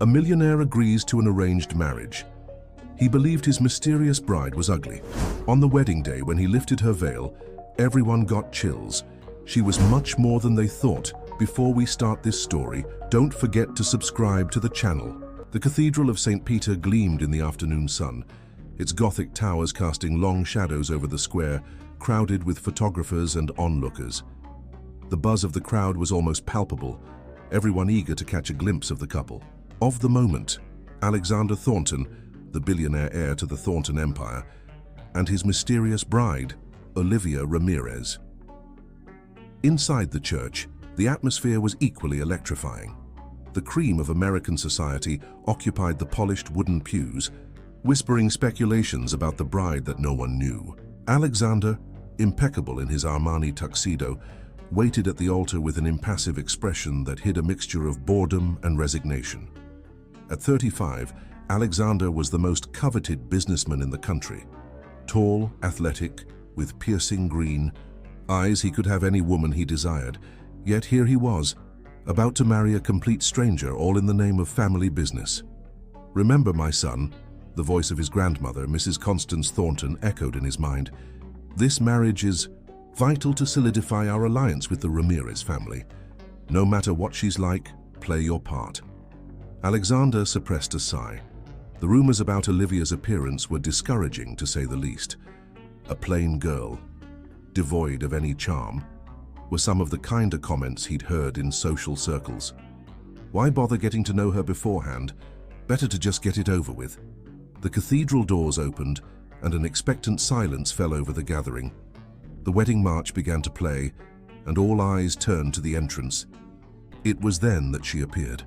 A millionaire agrees to an arranged marriage. He believed his mysterious bride was ugly. On the wedding day, when he lifted her veil, everyone got chills. She was much more than they thought. Before we start this story, don't forget to subscribe to the channel. The Cathedral of St. Peter gleamed in the afternoon sun, its Gothic towers casting long shadows over the square, crowded with photographers and onlookers. The buzz of the crowd was almost palpable, everyone eager to catch a glimpse of the couple. Of the moment, Alexander Thornton, the billionaire heir to the Thornton Empire, and his mysterious bride, Olivia Ramirez. Inside the church, the atmosphere was equally electrifying. The cream of American society occupied the polished wooden pews, whispering speculations about the bride that no one knew. Alexander, impeccable in his Armani tuxedo, waited at the altar with an impassive expression that hid a mixture of boredom and resignation. At 35, Alexander was the most coveted businessman in the country. Tall, athletic, with piercing green eyes, he could have any woman he desired. Yet here he was, about to marry a complete stranger, all in the name of family business. "Remember, my son," the voice of his grandmother, Mrs. Constance Thornton, echoed in his mind. "This marriage is vital to solidify our alliance with the Ramirez family. No matter what she's like, play your part." Alexander suppressed a sigh. The rumors about Olivia's appearance were discouraging, to say the least. A plain girl, devoid of any charm, were some of the kinder comments he'd heard in social circles. Why bother getting to know her beforehand? Better to just get it over with. The cathedral doors opened, and an expectant silence fell over the gathering. The wedding march began to play, and all eyes turned to the entrance. It was then that she appeared.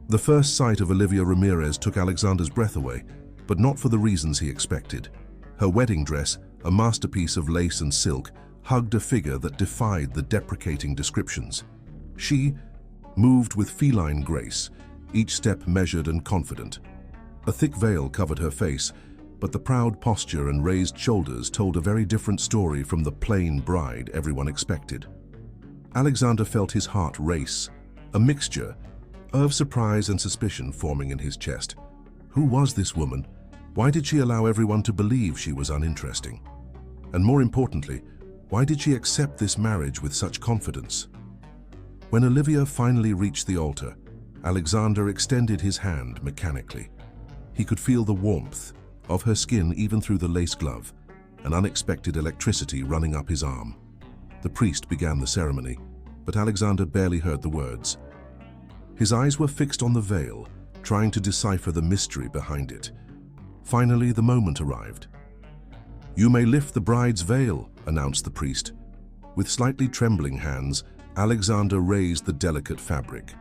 The first sight of Olivia Ramirez took Alexander's breath away, but not for the reasons he expected. Her wedding dress, a masterpiece of lace and silk, hugged a figure that defied the deprecating descriptions. She moved with feline grace, each step measured and confident. A thick veil covered her face, but the proud posture and raised shoulders told a very different story from the plain bride everyone expected. Alexander felt his heart race, a mixture of surprise and suspicion forming in his chest. Who was this woman? Why did she allow everyone to believe she was uninteresting? And more importantly, why did she accept this marriage with such confidence? When Olivia finally reached the altar, Alexander extended his hand mechanically. He could feel the warmth of her skin even through the lace glove, an unexpected electricity running up his arm. The priest began the ceremony, but Alexander barely heard the words. His eyes were fixed on the veil, trying to decipher the mystery behind it. Finally, the moment arrived. "You may lift the bride's veil," announced the priest. With slightly trembling hands, Alexander raised the delicate fabric.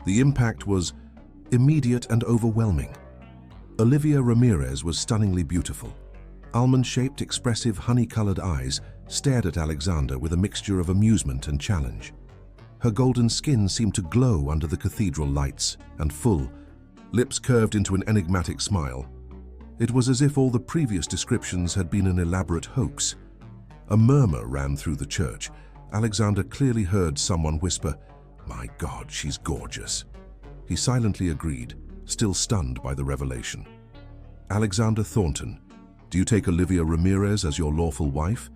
The impact was immediate and overwhelming. Olivia Ramirez was stunningly beautiful. Almond-shaped, expressive, honey-colored eyes stared at Alexander with a mixture of amusement and challenge. Her golden skin seemed to glow under the cathedral lights, and full, lips curved into an enigmatic smile. It was as if all the previous descriptions had been an elaborate hoax. A murmur ran through the church. Alexander clearly heard someone whisper, "My God, she's gorgeous." He silently agreed, still stunned by the revelation. "Alexander Thornton, do you take Olivia Ramirez as your lawful wife?"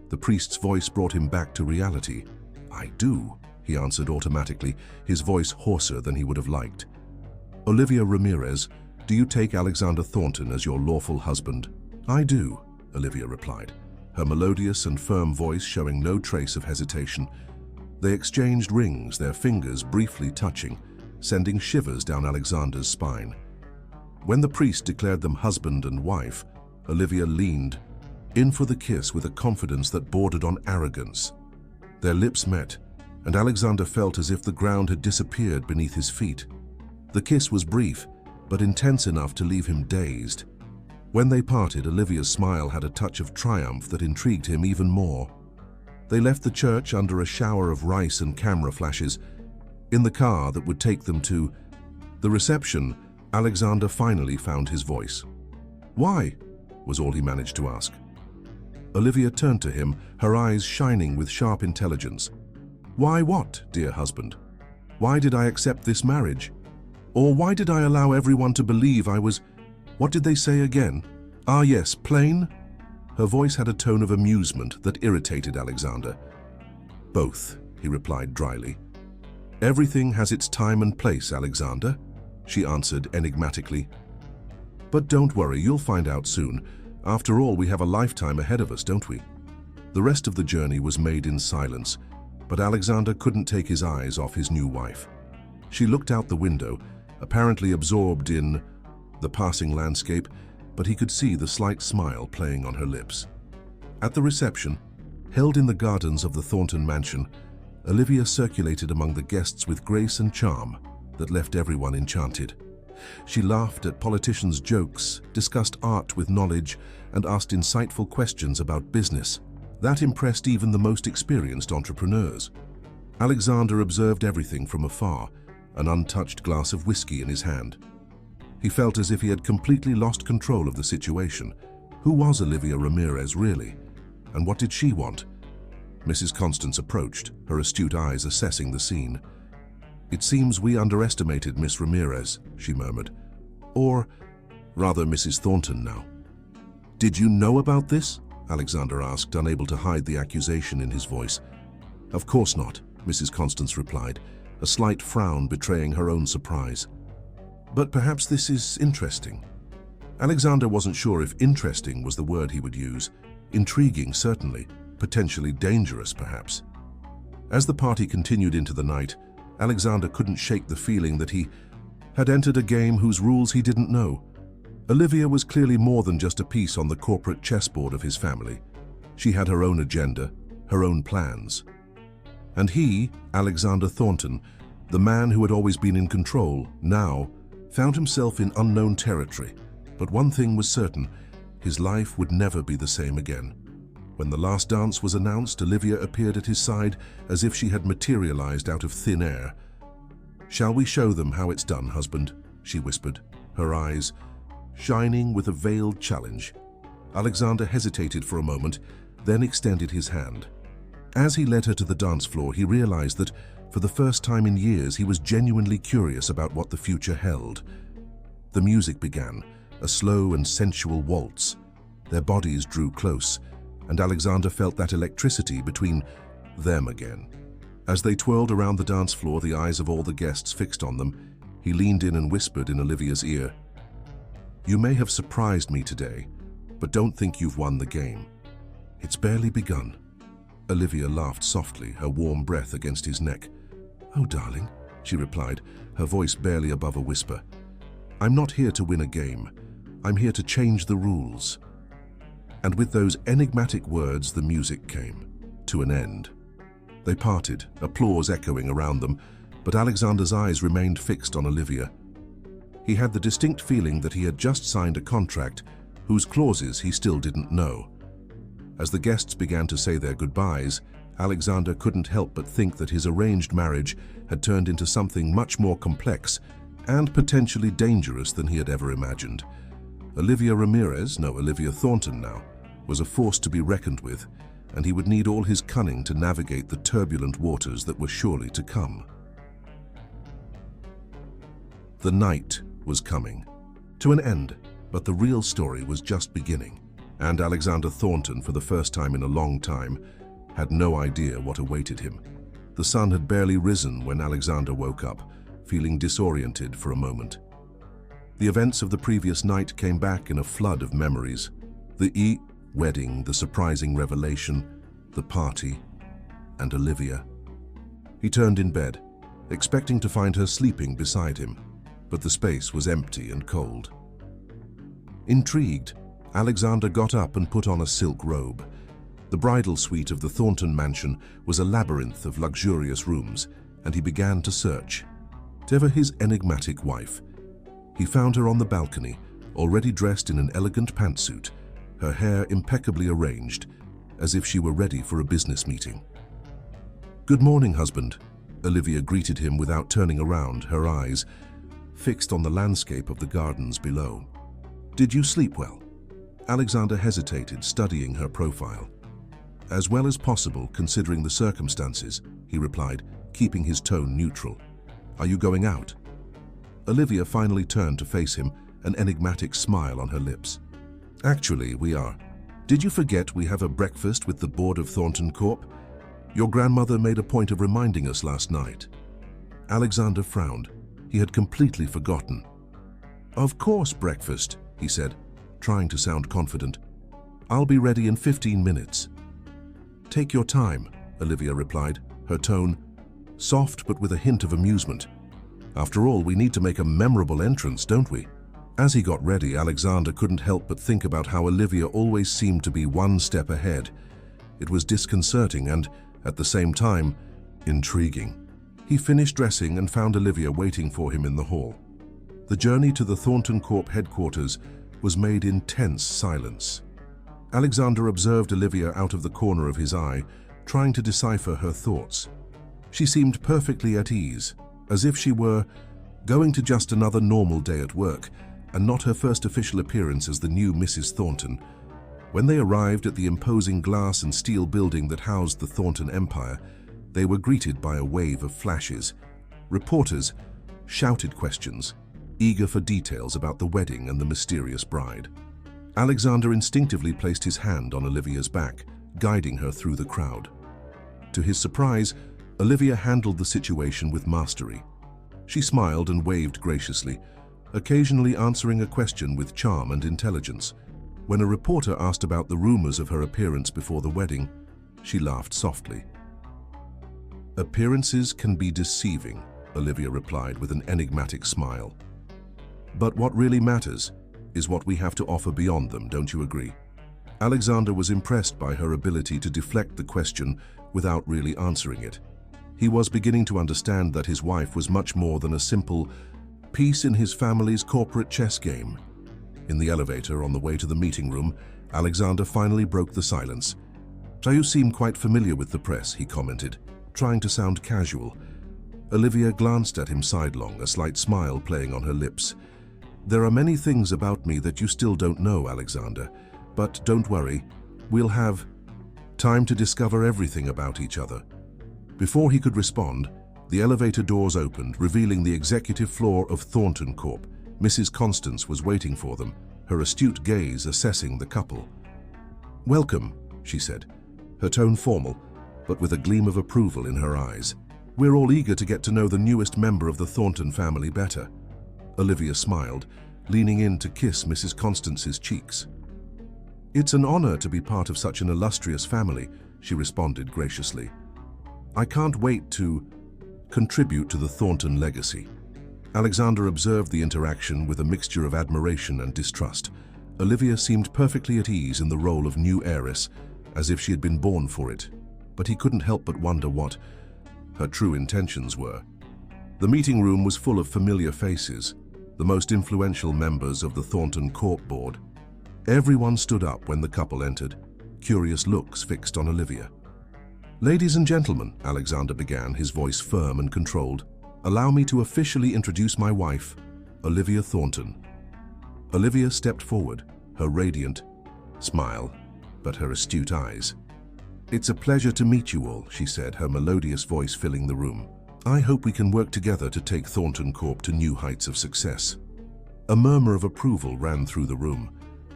The priest's voice brought him back to reality. "I do," he answered automatically, his voice hoarser than he would have liked. "Olivia Ramirez, do you take Alexander Thornton as your lawful husband?" "I do," Olivia replied, her melodious and firm voice showing no trace of hesitation. They exchanged rings, their fingers briefly touching, sending shivers down Alexander's spine. When the priest declared them husband and wife, Olivia leaned in for the kiss with a confidence that bordered on arrogance. Their lips met, and Alexander felt as if the ground had disappeared beneath his feet. The kiss was brief, but intense enough to leave him dazed. When they parted, Olivia's smile had a touch of triumph that intrigued him even more. They left the church under a shower of rice and camera flashes. In the car that would take them to the reception, Alexander finally found his voice. "Why?" was all he managed to ask. Olivia turned to him, her eyes shining with sharp intelligence. "Why what, dear husband? Why did I accept this marriage?" Or why did I allow everyone to believe I was... What did they say again? Ah yes, plain? Her voice had a tone of amusement that irritated Alexander. Both, he replied dryly. Everything has its time and place, Alexander, she answered enigmatically. But don't worry, you'll find out soon. After all, we have a lifetime ahead of us, don't we? The rest of the journey was made in silence, but Alexander couldn't take his eyes off his new wife. She looked out the window, apparently absorbed in the passing landscape, but he could see the slight smile playing on her lips. At the reception, held in the gardens of the Thornton mansion, Olivia circulated among the guests with grace and charm that left everyone enchanted. She laughed at politicians' jokes, discussed art with knowledge, and asked insightful questions about business. That impressed even the most experienced entrepreneurs. Alexander observed everything from afar, an untouched glass of whiskey in his hand. He felt as if he had completely lost control of the situation. Who was Olivia Ramirez really? And what did she want? Mrs. Constance approached, her astute eyes assessing the scene. "It seems we underestimated Miss Ramirez," she murmured. "Or, rather, Mrs. Thornton now." "Did you know about this?" Alexander asked, unable to hide the accusation in his voice. "Of course not," Mrs. Constance replied, a slight frown betraying her own surprise. "But perhaps this is interesting." Alexander wasn't sure if interesting was the word he would use. Intriguing, certainly. Potentially dangerous, perhaps. As the party continued into the night, Alexander couldn't shake the feeling that he had entered a game whose rules he didn't know. Olivia was clearly more than just a piece on the corporate chessboard of his family. She had her own agenda, her own plans. And he, Alexander Thornton, the man who had always been in control, now found himself in unknown territory. But one thing was certain, his life would never be the same again. When the last dance was announced, Olivia appeared at his side as if she had materialized out of thin air. "Shall we show them how it's done, husband?" she whispered, her eyes shining with a veiled challenge. Alexander hesitated for a moment, then extended his hand. As he led her to the dance floor, he realized that, for the first time in years, he was genuinely curious about what the future held. The music began, a slow and sensual waltz. Their bodies drew close, and Alexander felt that electricity between them again. As they twirled around the dance floor, the eyes of all the guests fixed on them, he leaned in and whispered in Olivia's ear, "You may have surprised me today, but don't think you've won the game. It's barely begun." Olivia laughed softly, her warm breath against his neck. "Oh, darling," she replied, her voice barely above a whisper. "I'm not here to win a game. I'm here to change the rules." And with those enigmatic words, the music came to an end. They parted, applause echoing around them, but Alexander's eyes remained fixed on Olivia. He had the distinct feeling that he had just signed a contract whose clauses he still didn't know. As the guests began to say their goodbyes, Alexander couldn't help but think that his arranged marriage had turned into something much more complex and potentially dangerous than he had ever imagined. Olivia Ramirez, no, Olivia Thornton now, was a force to be reckoned with, and he would need all his cunning to navigate the turbulent waters that were surely to come. The night was coming to an end, but the real story was just beginning, and Alexander Thornton, for the first time in a long time, had no idea what awaited him. The sun had barely risen when Alexander woke up, feeling disoriented for a moment. The events of the previous night came back in a flood of memories. The wedding, the surprising revelation, the party, and Olivia. He turned in bed, expecting to find her sleeping beside him, but the space was empty and cold. Intrigued, Alexander got up and put on a silk robe. The bridal suite of the Thornton mansion was a labyrinth of luxurious rooms, and he began to search. For his enigmatic wife. He found her on the balcony, already dressed in an elegant pantsuit, her hair impeccably arranged, as if she were ready for a business meeting. "Good morning, husband," Olivia greeted him without turning around, her eyes fixed on the landscape of the gardens below. "Did you sleep well?" Alexander hesitated, studying her profile. "As well as possible, considering the circumstances," he replied, keeping his tone neutral. "Are you going out?" Olivia finally turned to face him, an enigmatic smile on her lips. Actually, we are. Did you forget we have a breakfast with the board of Thornton Corp? Your grandmother made a point of reminding us last night. Alexander frowned. He had completely forgotten. Of course, breakfast, he said, trying to sound confident. I'll be ready in 15 minutes. Take your time, Olivia replied, her tone soft but with a hint of amusement. After all, we need to make a memorable entrance, don't we? As he got ready, Alexander couldn't help but think about how Olivia always seemed to be one step ahead. It was disconcerting and, at the same time, intriguing. He finished dressing and found Olivia waiting for him in the hall. The journey to the Thornton Corp headquarters was made in tense silence. Alexander observed Olivia out of the corner of his eye, trying to decipher her thoughts. She seemed perfectly at ease, as if she were going to just another normal day at work, and not her first official appearance as the new Mrs. Thornton. When they arrived at the imposing glass and steel building that housed the Thornton Empire, they were greeted by a wave of flashes. Reporters shouted questions, eager for details about the wedding and the mysterious bride. Alexander instinctively placed his hand on Olivia's back, guiding her through the crowd. To his surprise, Olivia handled the situation with mastery. She smiled and waved graciously, occasionally answering a question with charm and intelligence. When a reporter asked about the rumors of her appearance before the wedding, she laughed softly. Appearances can be deceiving, Olivia replied with an enigmatic smile. But what really matters is what we have to offer beyond them, don't you agree? Alexander was impressed by her ability to deflect the question without really answering it. He was beginning to understand that his wife was much more than a simple piece in his family's corporate chess game. In the elevator on the way to the meeting room, Alexander finally broke the silence. "So you seem quite familiar with the press," he commented, trying to sound casual. Olivia glanced at him sidelong, a slight smile playing on her lips. "There are many things about me that you still don't know, Alexander, but don't worry, we'll have time to discover everything about each other." Before he could respond, the elevator doors opened, revealing the executive floor of Thornton Corp. Mrs. Constance was waiting for them, her astute gaze assessing the couple. "Welcome," she said, her tone formal, but with a gleam of approval in her eyes. "We're all eager to get to know the newest member of the Thornton family better." Olivia smiled, leaning in to kiss Mrs. Constance's cheeks. "It's an honor to be part of such an illustrious family," she responded graciously. "I can't wait to contribute to the Thornton legacy." Alexander observed the interaction with a mixture of admiration and distrust. Olivia seemed perfectly at ease in the role of new heiress, as if she had been born for it, but he couldn't help but wonder what her true intentions were. The meeting room was full of familiar faces, the most influential members of the Thornton Corp board. Everyone stood up when the couple entered, curious looks fixed on Olivia. "Ladies and gentlemen," Alexander began, his voice firm and controlled, "allow me to officially introduce my wife, Olivia Thornton." Olivia stepped forward, her radiant smile, but her astute eyes. "It's a pleasure to meet you all," she said, her melodious voice filling the room. "I hope we can work together to take Thornton Corp to new heights of success." A murmur of approval ran through the room.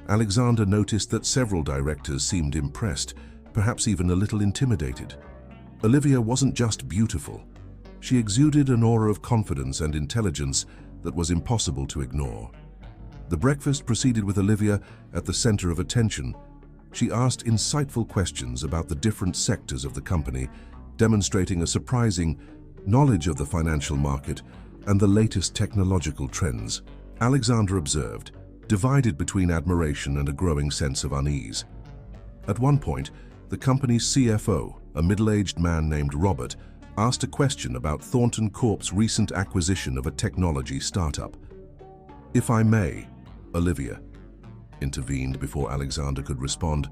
Alexander noticed that several directors seemed impressed, perhaps even a little intimidated. Olivia wasn't just beautiful. She exuded an aura of confidence and intelligence that was impossible to ignore. The breakfast proceeded with Olivia at the center of attention. She asked insightful questions about the different sectors of the company, demonstrating a surprising knowledge of the financial market and the latest technological trends. Alexander observed, divided between admiration and a growing sense of unease. At one point, the company's CFO, a middle-aged man named Robert, asked a question about Thornton Corp's recent acquisition of a technology startup. "If I may," Olivia intervened before Alexander could respond,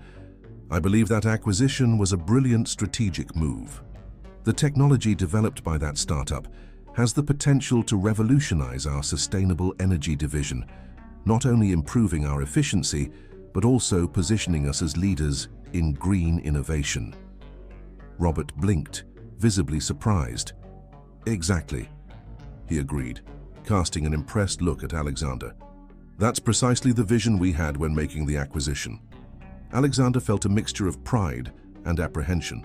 "I believe that acquisition was a brilliant strategic move. The technology developed by that startup has the potential to revolutionize our sustainable energy division, not only improving our efficiency, but also positioning us as leaders in green innovation." Robert blinked, visibly surprised. "Exactly," he agreed, casting an impressed look at Alexander. "That's precisely the vision we had when making the acquisition." Alexander felt a mixture of pride and apprehension.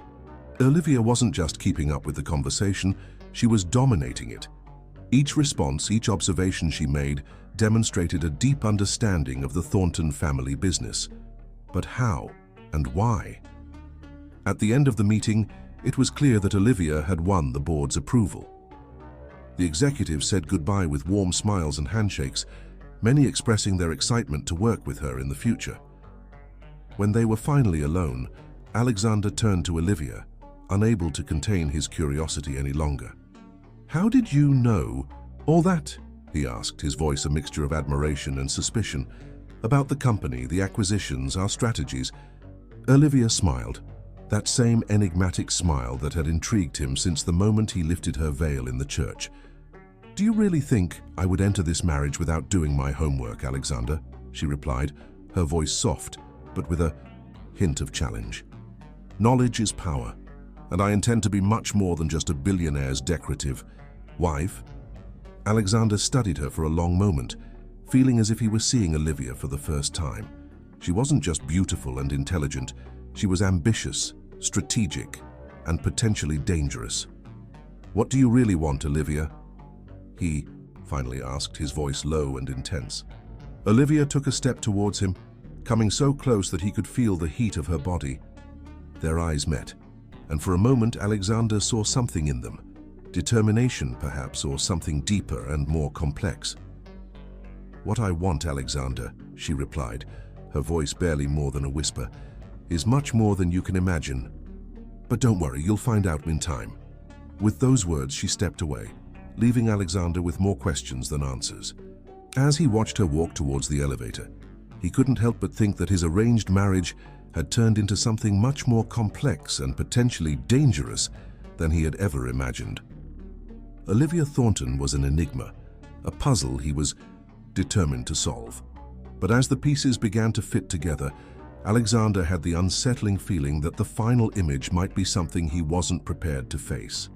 Olivia wasn't just keeping up with the conversation, she was dominating it. Each response, each observation she made demonstrated a deep understanding of the Thornton family business. But how and why? At the end of the meeting, it was clear that Olivia had won the board's approval. The executives said goodbye with warm smiles and handshakes, many expressing their excitement to work with her in the future. When they were finally alone, Alexander turned to Olivia, unable to contain his curiosity any longer. "How did you know all that?" he asked, his voice a mixture of admiration and suspicion. "About the company, the acquisitions, our strategies." Olivia smiled, that same enigmatic smile that had intrigued him since the moment he lifted her veil in the church. "Do you really think I would enter this marriage without doing my homework, Alexander?" she replied, her voice soft, but with a hint of challenge. "Knowledge is power, and I intend to be much more than just a billionaire's decorative wife." Alexander studied her for a long moment, feeling as if he was seeing Olivia for the first time. She wasn't just beautiful and intelligent, she was ambitious, strategic, and potentially dangerous. "What do you really want, Olivia?" he finally asked, his voice low and intense. Olivia took a step towards him, coming so close that he could feel the heat of her body. Their eyes met, and for a moment Alexander saw something in them. Determination, perhaps, or something deeper and more complex. "What I want, Alexander," she replied, her voice barely more than a whisper, "is much more than you can imagine. But don't worry, you'll find out in time." With those words, she stepped away, leaving Alexander with more questions than answers. As he watched her walk towards the elevator, he couldn't help but think that his arranged marriage had turned into something much more complex and potentially dangerous than he had ever imagined. Olivia Thornton was an enigma, a puzzle he was determined to solve. But as the pieces began to fit together, Alexander had the unsettling feeling that the final image might be something he wasn't prepared to face.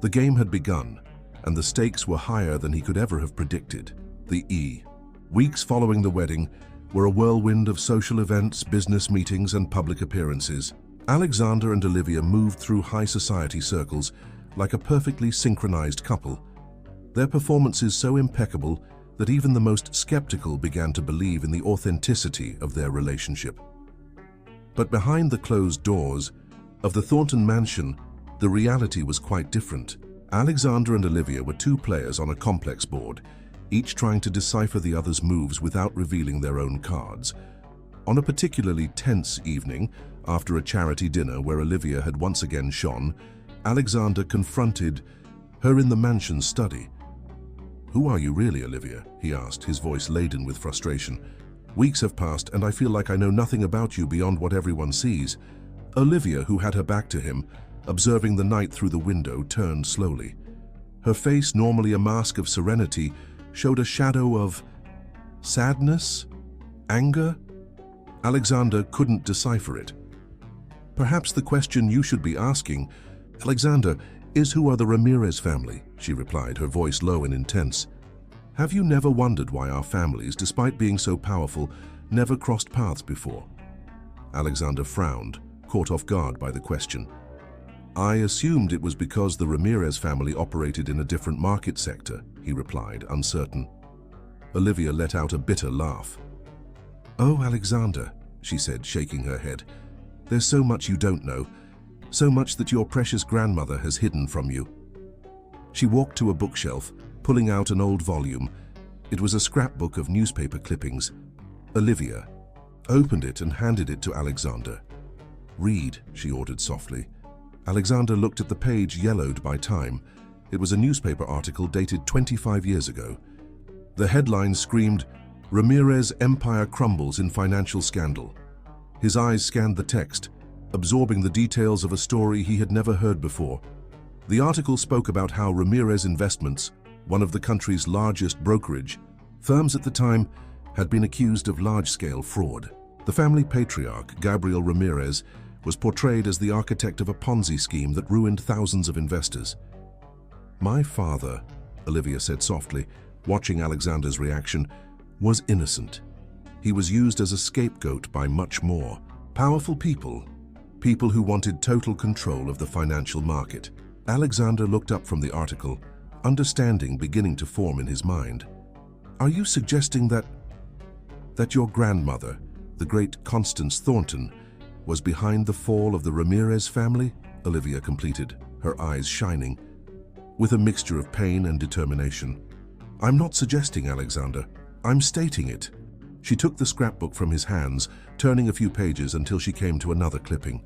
The game had begun, and the stakes were higher than he could ever have predicted. The weeks following the wedding were a whirlwind of social events, business meetings, and public appearances. Alexander and Olivia moved through high society circles like a perfectly synchronized couple, their performances so impeccable that even the most skeptical began to believe in the authenticity of their relationship. But behind the closed doors of the Thornton mansion, the reality was quite different. Alexander and Olivia were two players on a complex board, each trying to decipher the other's moves without revealing their own cards. On a particularly tense evening, after a charity dinner where Olivia had once again shone, Alexander confronted her in the mansion's study. "Who are you really, Olivia?" he asked, his voice laden with frustration. "Weeks have passed, and I feel like I know nothing about you beyond what everyone sees." Olivia, who had her back to him, observing the night through the window, turned slowly. Her face, normally a mask of serenity, showed a shadow of sadness, anger. Alexander couldn't decipher it. "Perhaps the question you should be asking, Alexander, is who are the Ramirez family?" she replied, her voice low and intense. "Have you never wondered why our families, despite being so powerful, never crossed paths before?" Alexander frowned, caught off guard by the question. "I assumed it was because the Ramirez family operated in a different market sector," he replied, uncertain. Olivia let out a bitter laugh. "Oh, Alexander," she said, shaking her head, "there's so much you don't know, so much that your precious grandmother has hidden from you." She walked to a bookshelf, pulling out an old volume. It was a scrapbook of newspaper clippings. Olivia opened it and handed it to Alexander. "Read," she ordered softly. Alexander looked at the page yellowed by time. It was a newspaper article dated 25 years ago. The headline screamed, "Ramirez Empire Crumbles in Financial Scandal." His eyes scanned the text, absorbing the details of a story he had never heard before. The article spoke about how Ramirez Investments, one of the country's largest brokerage firms at the time, had been accused of large-scale fraud. The family patriarch, Gabriel Ramirez, was portrayed as the architect of a Ponzi scheme that ruined thousands of investors. "My father," Olivia said softly, watching Alexander's reaction, was innocent. He was used as a scapegoat by much more powerful people who wanted total control of the financial market. Alexander looked up from the article, understanding beginning to form in his mind. Are you suggesting that your grandmother, the great Constance Thornton, was behind the fall of the Ramirez family? Olivia completed, her eyes shining, with a mixture of pain and determination. I'm not suggesting, Alexander. I'm stating it. She took the scrapbook from his hands, turning a few pages until she came to another clipping.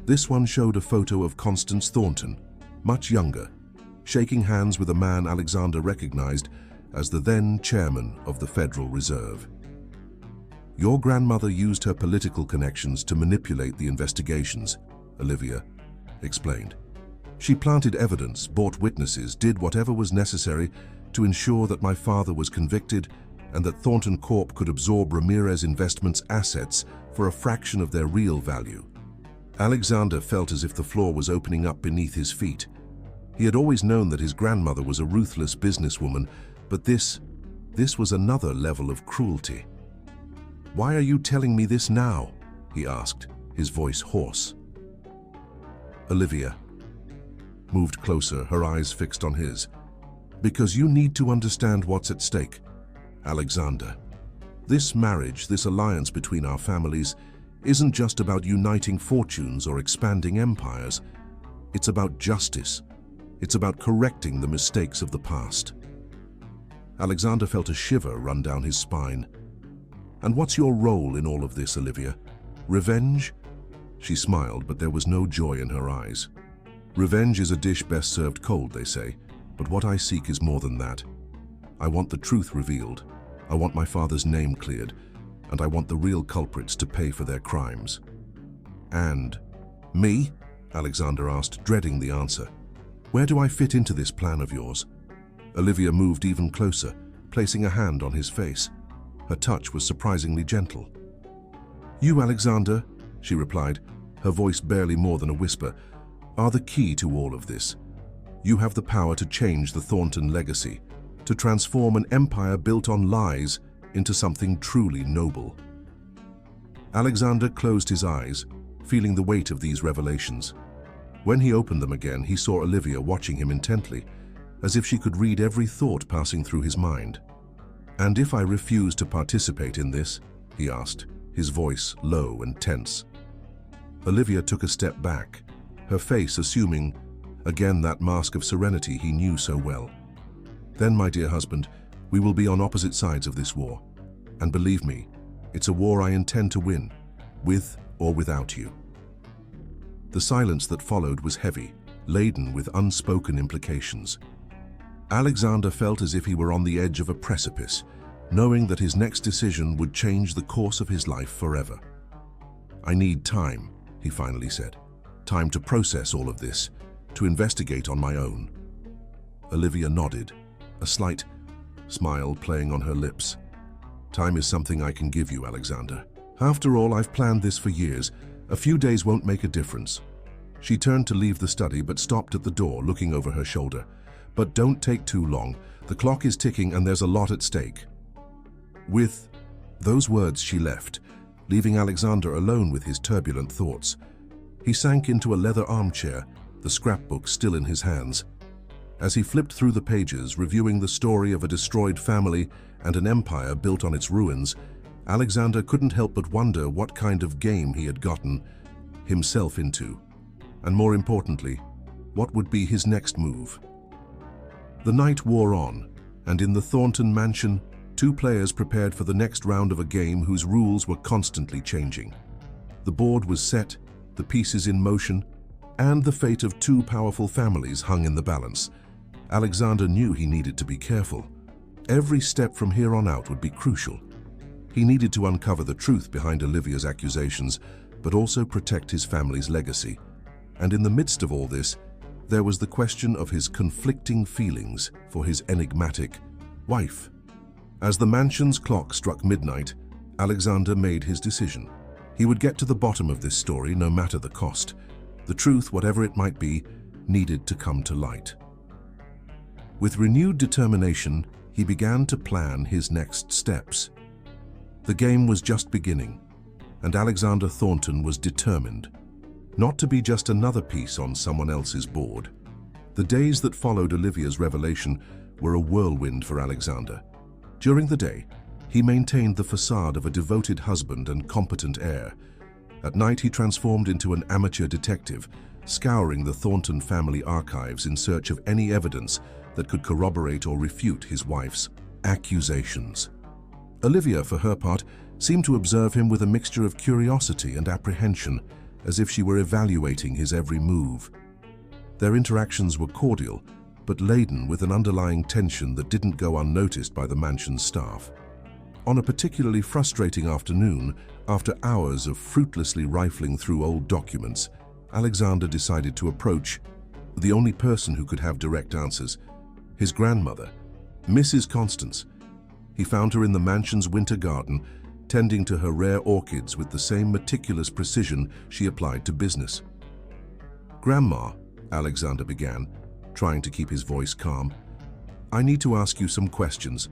This one showed a photo of Constance Thornton, much younger, shaking hands with a man Alexander recognized as the then chairman of the Federal Reserve. Your grandmother used her political connections to manipulate the investigations, Olivia explained. She planted evidence, bought witnesses, did whatever was necessary to ensure that my father was convicted and that Thornton Corp could absorb Ramirez Investments' assets for a fraction of their real value. Alexander felt as if the floor was opening up beneath his feet. He had always known that his grandmother was a ruthless businesswoman, but this was another level of cruelty. Why are you telling me this now? He asked, his voice hoarse. Olivia moved closer, her eyes fixed on his. Because you need to understand what's at stake, Alexander. This marriage, this alliance between our families, isn't just about uniting fortunes or expanding empires. It's about justice. It's about correcting the mistakes of the past. Alexander felt a shiver run down his spine. And what's your role in all of this, Olivia? Revenge? She smiled, but there was no joy in her eyes. Revenge is a dish best served cold, they say, but what I seek is more than that. I want the truth revealed. I want my father's name cleared, and I want the real culprits to pay for their crimes. And me? Alexander asked, dreading the answer. Where do I fit into this plan of yours? Olivia moved even closer, placing a hand on his face. Her touch was surprisingly gentle. You, Alexander, she replied, her voice barely more than a whisper, are the key to all of this. You have the power to change the Thornton legacy, to transform an empire built on lies into something truly noble. Alexander closed his eyes, feeling the weight of these revelations. When he opened them again, he saw Olivia watching him intently, as if she could read every thought passing through his mind. And if I refuse to participate in this? He asked, his voice low and tense. Olivia took a step back, her face assuming again that mask of serenity he knew so well. Then, my dear husband, we will be on opposite sides of this war. And believe me, it's a war I intend to win, with or without you. The silence that followed was heavy, laden with unspoken implications. Alexander felt as if he were on the edge of a precipice, knowing that his next decision would change the course of his life forever. I need time, he finally said. Time to process all of this, to investigate on my own. Olivia nodded, a slight smile playing on her lips. Time is something I can give you, Alexander. After all, I've planned this for years. A few days won't make a difference. She turned to leave the study but stopped at the door, looking over her shoulder. But don't take too long. The clock is ticking and there's a lot at stake. With those words, she left, leaving Alexander alone with his turbulent thoughts. He sank into a leather armchair, the scrapbook still in his hands. As he flipped through the pages, reviewing the story of a destroyed family and an empire built on its ruins, Alexander couldn't help but wonder what kind of game he had gotten himself into. And more importantly, what would be his next move? The night wore on, and in the Thornton mansion, two players prepared for the next round of a game whose rules were constantly changing. The board was set, the pieces in motion, and the fate of two powerful families hung in the balance. Alexander knew he needed to be careful. Every step from here on out would be crucial. He needed to uncover the truth behind Olivia's accusations, but also protect his family's legacy. And in the midst of all this, there was the question of his conflicting feelings for his enigmatic wife. As the mansion's clock struck midnight, Alexander made his decision. He would get to the bottom of this story no matter the cost. The truth, whatever it might be, needed to come to light. With renewed determination, he began to plan his next steps. The game was just beginning, and Alexander Thornton was determined not to be just another piece on someone else's board. The days that followed Olivia's revelation were a whirlwind for Alexander. During the day, he maintained the facade of a devoted husband and competent heir. At night, he transformed into an amateur detective, scouring the Thornton family archives in search of any evidence that could corroborate or refute his wife's accusations. Olivia, for her part, seemed to observe him with a mixture of curiosity and apprehension, as if she were evaluating his every move. Their interactions were cordial, but laden with an underlying tension that didn't go unnoticed by the mansion's staff. On a particularly frustrating afternoon, after hours of fruitlessly rifling through old documents, Alexander decided to approach the only person who could have direct answers, his grandmother, Mrs. Constance. He found her in the mansion's winter garden, tending to her rare orchids with the same meticulous precision she applied to business. "Grandma," Alexander began, trying to keep his voice calm, "I need to ask you some questions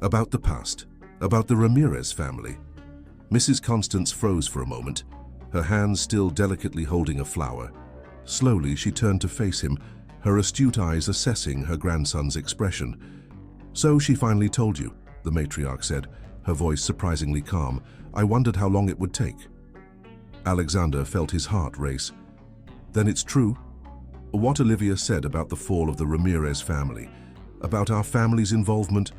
about the past, about the Ramirez family." Mrs. Constance froze for a moment, her hands still delicately holding a flower. Slowly, she turned to face him, her astute eyes assessing her grandson's expression. "So she finally told you," the matriarch said, her voice surprisingly calm. "I wondered how long it would take." Alexander felt his heart race. "Then it's true? What Olivia said about the fall of the Ramirez family, about our family's involvement?"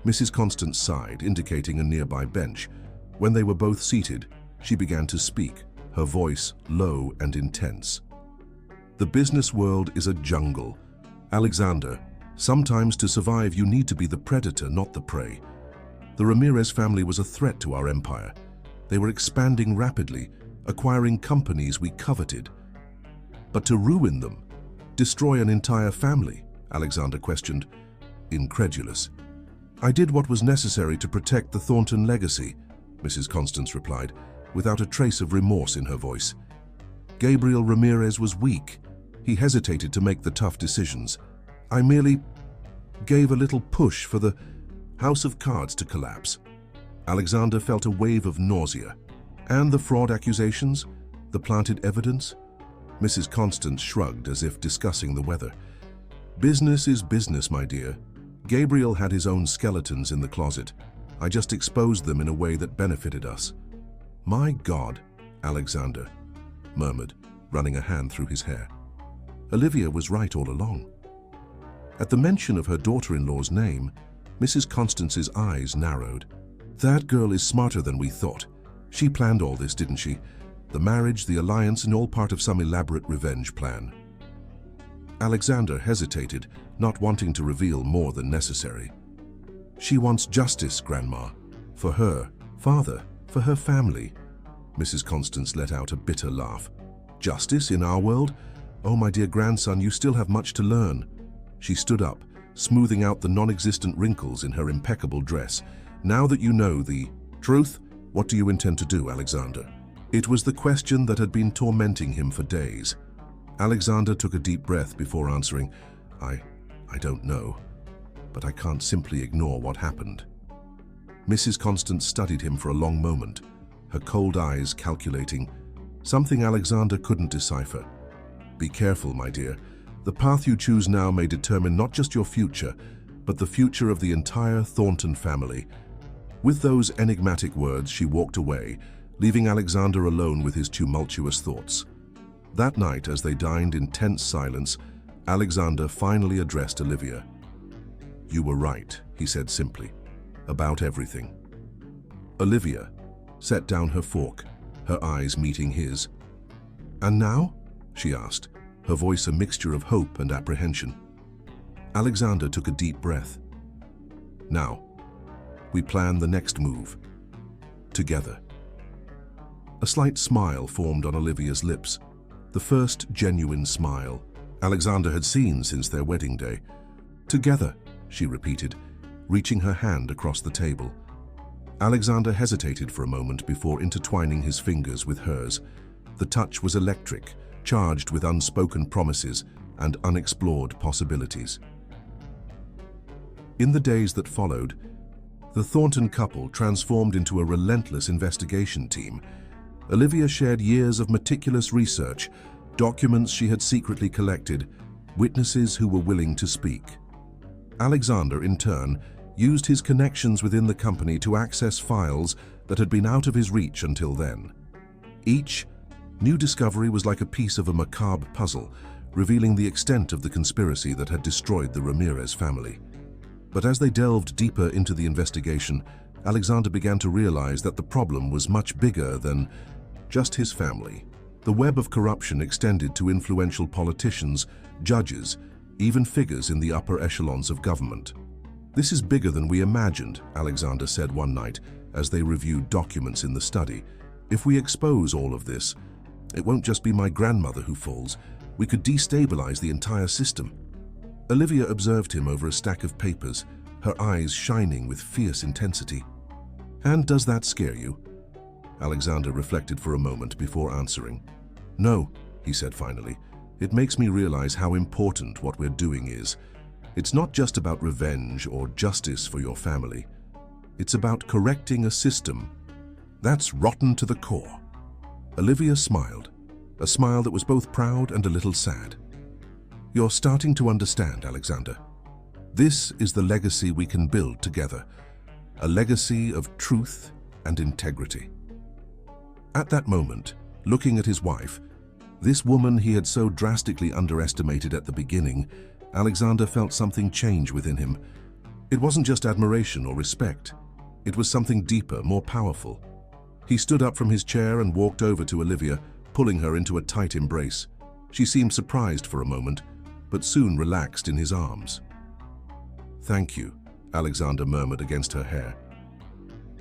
Mrs. Constance sighed, indicating a nearby bench. When they were both seated, she began to speak, her voice low and intense. "The business world is a jungle. Alexander, sometimes to survive you need to be the predator, not the prey. The Ramirez family was a threat to our empire. They were expanding rapidly, acquiring companies we coveted. But to ruin them, destroy an entire family?" Alexander questioned, incredulous. "I did what was necessary to protect the Thornton legacy," Mrs. Constance replied, without a trace of remorse in her voice. "Gabriel Ramirez was weak. He hesitated to make the tough decisions. I merely gave a little push for the house of cards to collapse." Alexander felt a wave of nausea. "And the fraud accusations? The planted evidence?" Mrs. Constance shrugged as if discussing the weather. "Business is business, my dear. Gabriel had his own skeletons in the closet. I just exposed them in a way that benefited us." "My God," Alexander murmured, running a hand through his hair. Olivia was right all along. At the mention of her daughter-in-law's name, Mrs. Constance's eyes narrowed. "That girl is smarter than we thought. She planned all this, didn't she? The marriage, the alliance, and all part of some elaborate revenge plan." Alexander hesitated, not wanting to reveal more than necessary. "She wants justice, Grandma. For her father, for her family." Mrs. Constance let out a bitter laugh. "Justice in our world? Oh, my dear grandson, you still have much to learn." She stood up, smoothing out the non-existent wrinkles in her impeccable dress. "Now that you know the truth, what do you intend to do, Alexander?" It was the question that had been tormenting him for days. Alexander took a deep breath before answering, I don't know, but I can't simply ignore what happened." Mrs. Constance studied him for a long moment, her cold eyes calculating, something Alexander couldn't decipher. "Be careful, my dear. The path you choose now may determine not just your future, but the future of the entire Thornton family." With those enigmatic words, she walked away, leaving Alexander alone with his tumultuous thoughts. That night, as they dined in tense silence, Alexander finally addressed Olivia. "You were right," he said simply, "about everything." Olivia set down her fork, her eyes meeting his. "And now?" she asked, her voice a mixture of hope and apprehension. Alexander took a deep breath. "Now, we plan the next move. Together." A slight smile formed on Olivia's lips, the first genuine smile Alexander had seen since their wedding day. "Together," she repeated, reaching her hand across the table. Alexander hesitated for a moment before intertwining his fingers with hers. The touch was electric, charged with unspoken promises and unexplored possibilities. In the days that followed, the Thornton couple transformed into a relentless investigation team. Olivia shared years of meticulous research, documents she had secretly collected, witnesses who were willing to speak. Alexander, in turn, used his connections within the company to access files that had been out of his reach until then. Each new discovery was like a piece of a macabre puzzle, revealing the extent of the conspiracy that had destroyed the Ramirez family. But as they delved deeper into the investigation, Alexander began to realize that the problem was much bigger than just his family. The web of corruption extended to influential politicians, judges, even figures in the upper echelons of government. "This is bigger than we imagined," Alexander said one night as they reviewed documents in the study. "If we expose all of this, it won't just be my grandmother who falls. We could destabilize the entire system." Olivia observed him over a stack of papers, her eyes shining with fierce intensity. "And does that scare you?" Alexander reflected for a moment before answering. "No," he said finally. "It makes me realize how important what we're doing is. It's not just about revenge or justice for your family. It's about correcting a system that's rotten to the core." Olivia smiled, a smile that was both proud and a little sad. "You're starting to understand, Alexander. This is the legacy we can build together, a legacy of truth and integrity." At that moment, looking at his wife, this woman he had so drastically underestimated at the beginning, Alexander felt something change within him. It wasn't just admiration or respect. It was something deeper, more powerful. He stood up from his chair and walked over to Olivia, pulling her into a tight embrace. She seemed surprised for a moment, but soon relaxed in his arms. "Thank you," Alexander murmured against her hair,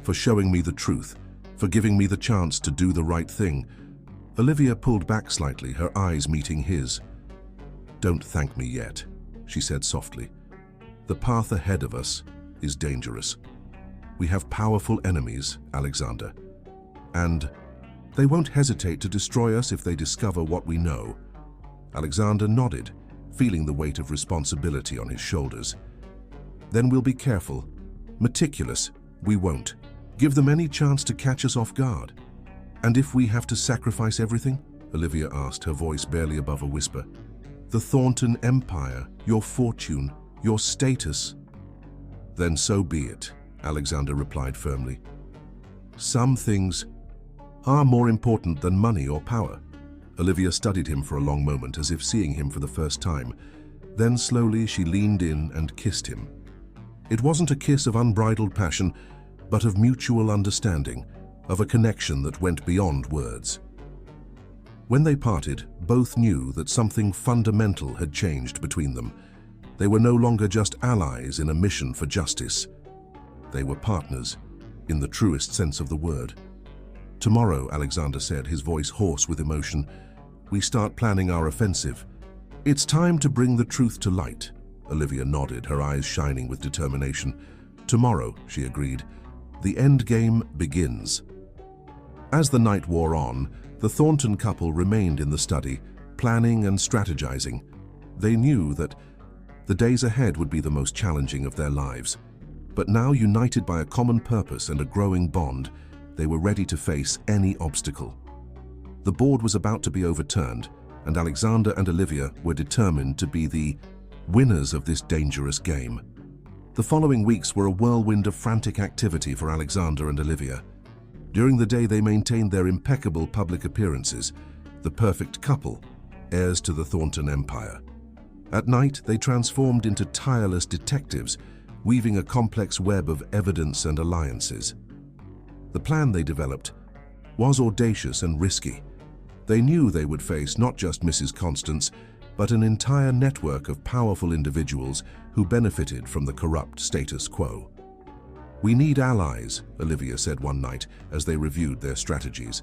"for showing me the truth, for giving me the chance to do the right thing." Olivia pulled back slightly, her eyes meeting his. "Don't thank me yet," she said softly. "The path ahead of us is dangerous. We have powerful enemies, Alexander, and they won't hesitate to destroy us if they discover what we know." Alexander nodded, feeling the weight of responsibility on his shoulders. "Then we'll be careful, meticulous. We won't give them any chance to catch us off guard." "And if we have to sacrifice everything?" Olivia asked, her voice barely above a whisper. "The Thornton Empire, your fortune, your status?" "Then so be it," Alexander replied firmly. "Some things are more important than money or power." Olivia studied him for a long moment, as if seeing him for the first time. Then slowly she leaned in and kissed him. It wasn't a kiss of unbridled passion, but of mutual understanding, of a connection that went beyond words. When they parted, both knew that something fundamental had changed between them. They were no longer just allies in a mission for justice. They were partners, in the truest sense of the word. "Tomorrow," Alexander said, his voice hoarse with emotion, "we start planning our offensive. It's time to bring the truth to light." Olivia nodded, her eyes shining with determination. "Tomorrow," she agreed. "The end game begins." As the night wore on, the Thornton couple remained in the study, planning and strategizing. They knew that the days ahead would be the most challenging of their lives. But now, united by a common purpose and a growing bond, they were ready to face any obstacle. The board was about to be overturned, and Alexander and Olivia were determined to be the winners of this dangerous game. The following weeks were a whirlwind of frantic activity for Alexander and Olivia. During the day, they maintained their impeccable public appearances, the perfect couple, heirs to the Thornton Empire. At night, they transformed into tireless detectives, weaving a complex web of evidence and alliances. The plan they developed was audacious and risky. They knew they would face not just Mrs. Constance, but an entire network of powerful individuals who benefited from the corrupt status quo. "We need allies," Olivia said one night as they reviewed their strategies.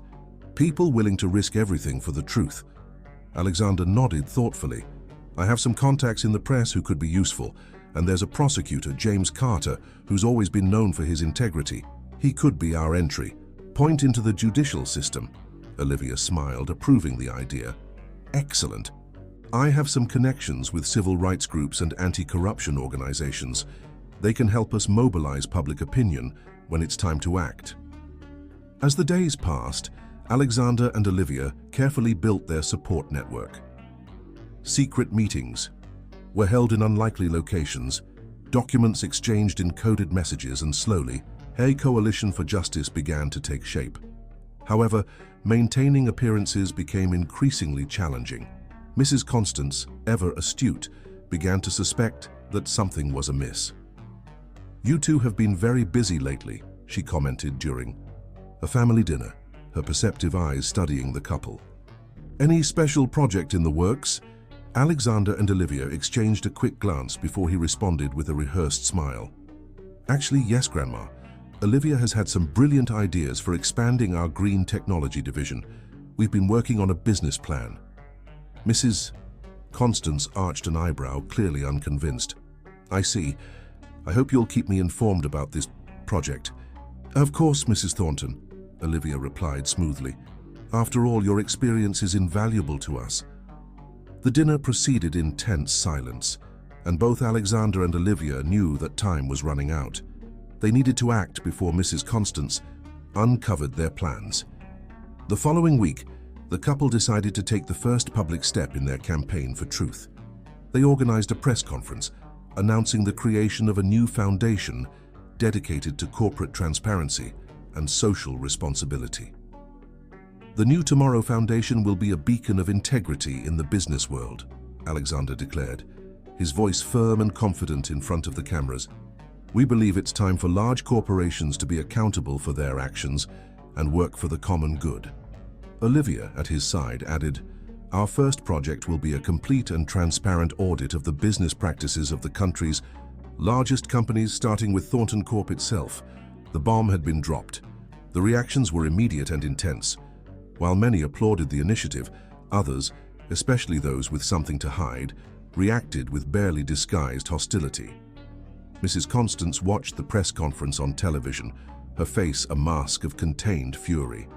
"People willing to risk everything for the truth." Alexander nodded thoughtfully. "I have some contacts in the press who could be useful, and there's a prosecutor, James Carter, who's always been known for his integrity. He could be our entry point into the judicial system." Olivia smiled, approving the idea. "Excellent. I have some connections with civil rights groups and anti-corruption organizations. They can help us mobilize public opinion when it's time to act. As the days passed, Alexander and Olivia carefully built their support network. Secret meetings were held in unlikely locations, documents exchanged in coded messages, and slowly, a coalition for justice began to take shape. However, maintaining appearances became increasingly challenging. Mrs. Constance, ever astute, began to suspect that something was amiss. "You two have been very busy lately," she commented during a family dinner, her perceptive eyes studying the couple. "Any special project in the works?" Alexander and Olivia exchanged a quick glance before he responded with a rehearsed smile. "Actually, yes, Grandma. Olivia has had some brilliant ideas for expanding our green technology division. We've been working on a business plan." Mrs. Constance arched an eyebrow, clearly unconvinced. "I see. I hope you'll keep me informed about this project." "Of course, Mrs. Thornton," Olivia replied smoothly. "After all, your experience is invaluable to us." The dinner proceeded in tense silence, and both Alexander and Olivia knew that time was running out. They needed to act before Mrs. Constance uncovered their plans. The following week, the couple decided to take the first public step in their campaign for truth. They organized a press conference announcing the creation of a new foundation dedicated to corporate transparency and social responsibility. "The New Tomorrow Foundation will be a beacon of integrity in the business world," Alexander declared, his voice firm and confident in front of the cameras. "We believe it's time for large corporations to be accountable for their actions and work for the common good." Olivia, at his side, added, "Our first project will be a complete and transparent audit of the business practices of the country's largest companies, starting with Thornton Corp itself." The bomb had been dropped. The reactions were immediate and intense. While many applauded the initiative, others, especially those with something to hide, reacted with barely disguised hostility. Mrs. Constance watched the press conference on television, her face a mask of contained fury.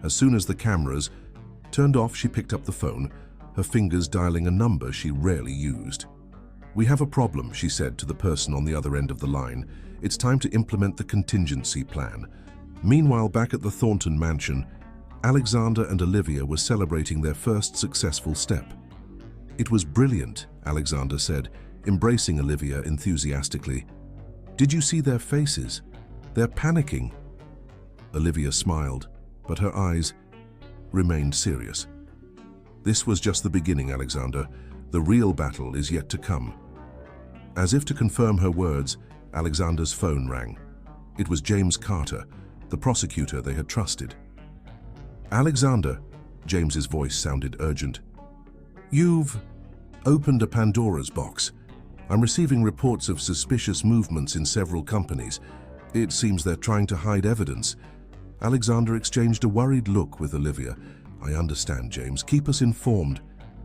As soon as the cameras turned off, she picked up the phone, her fingers dialing a number she rarely used. "We have a problem," she said to the person on the other end of the line. "It's time to implement the contingency plan." Meanwhile, back at the Thornton mansion, Alexander and Olivia were celebrating their first successful step. "It was brilliant," Alexander said, embracing Olivia enthusiastically. "Did you see their faces? They're panicking." Olivia smiled, but her eyes remained serious. "This was just the beginning, Alexander. The real battle is yet to come." As if to confirm her words, Alexander's phone rang. It was James Carter, the prosecutor they had trusted. "Alexander," James's voice sounded urgent. "You've opened a Pandora's box. I'm receiving reports of suspicious movements in several companies. It seems they're trying to hide evidence." Alexander exchanged a worried look with Olivia. "I understand, James. Keep us informed.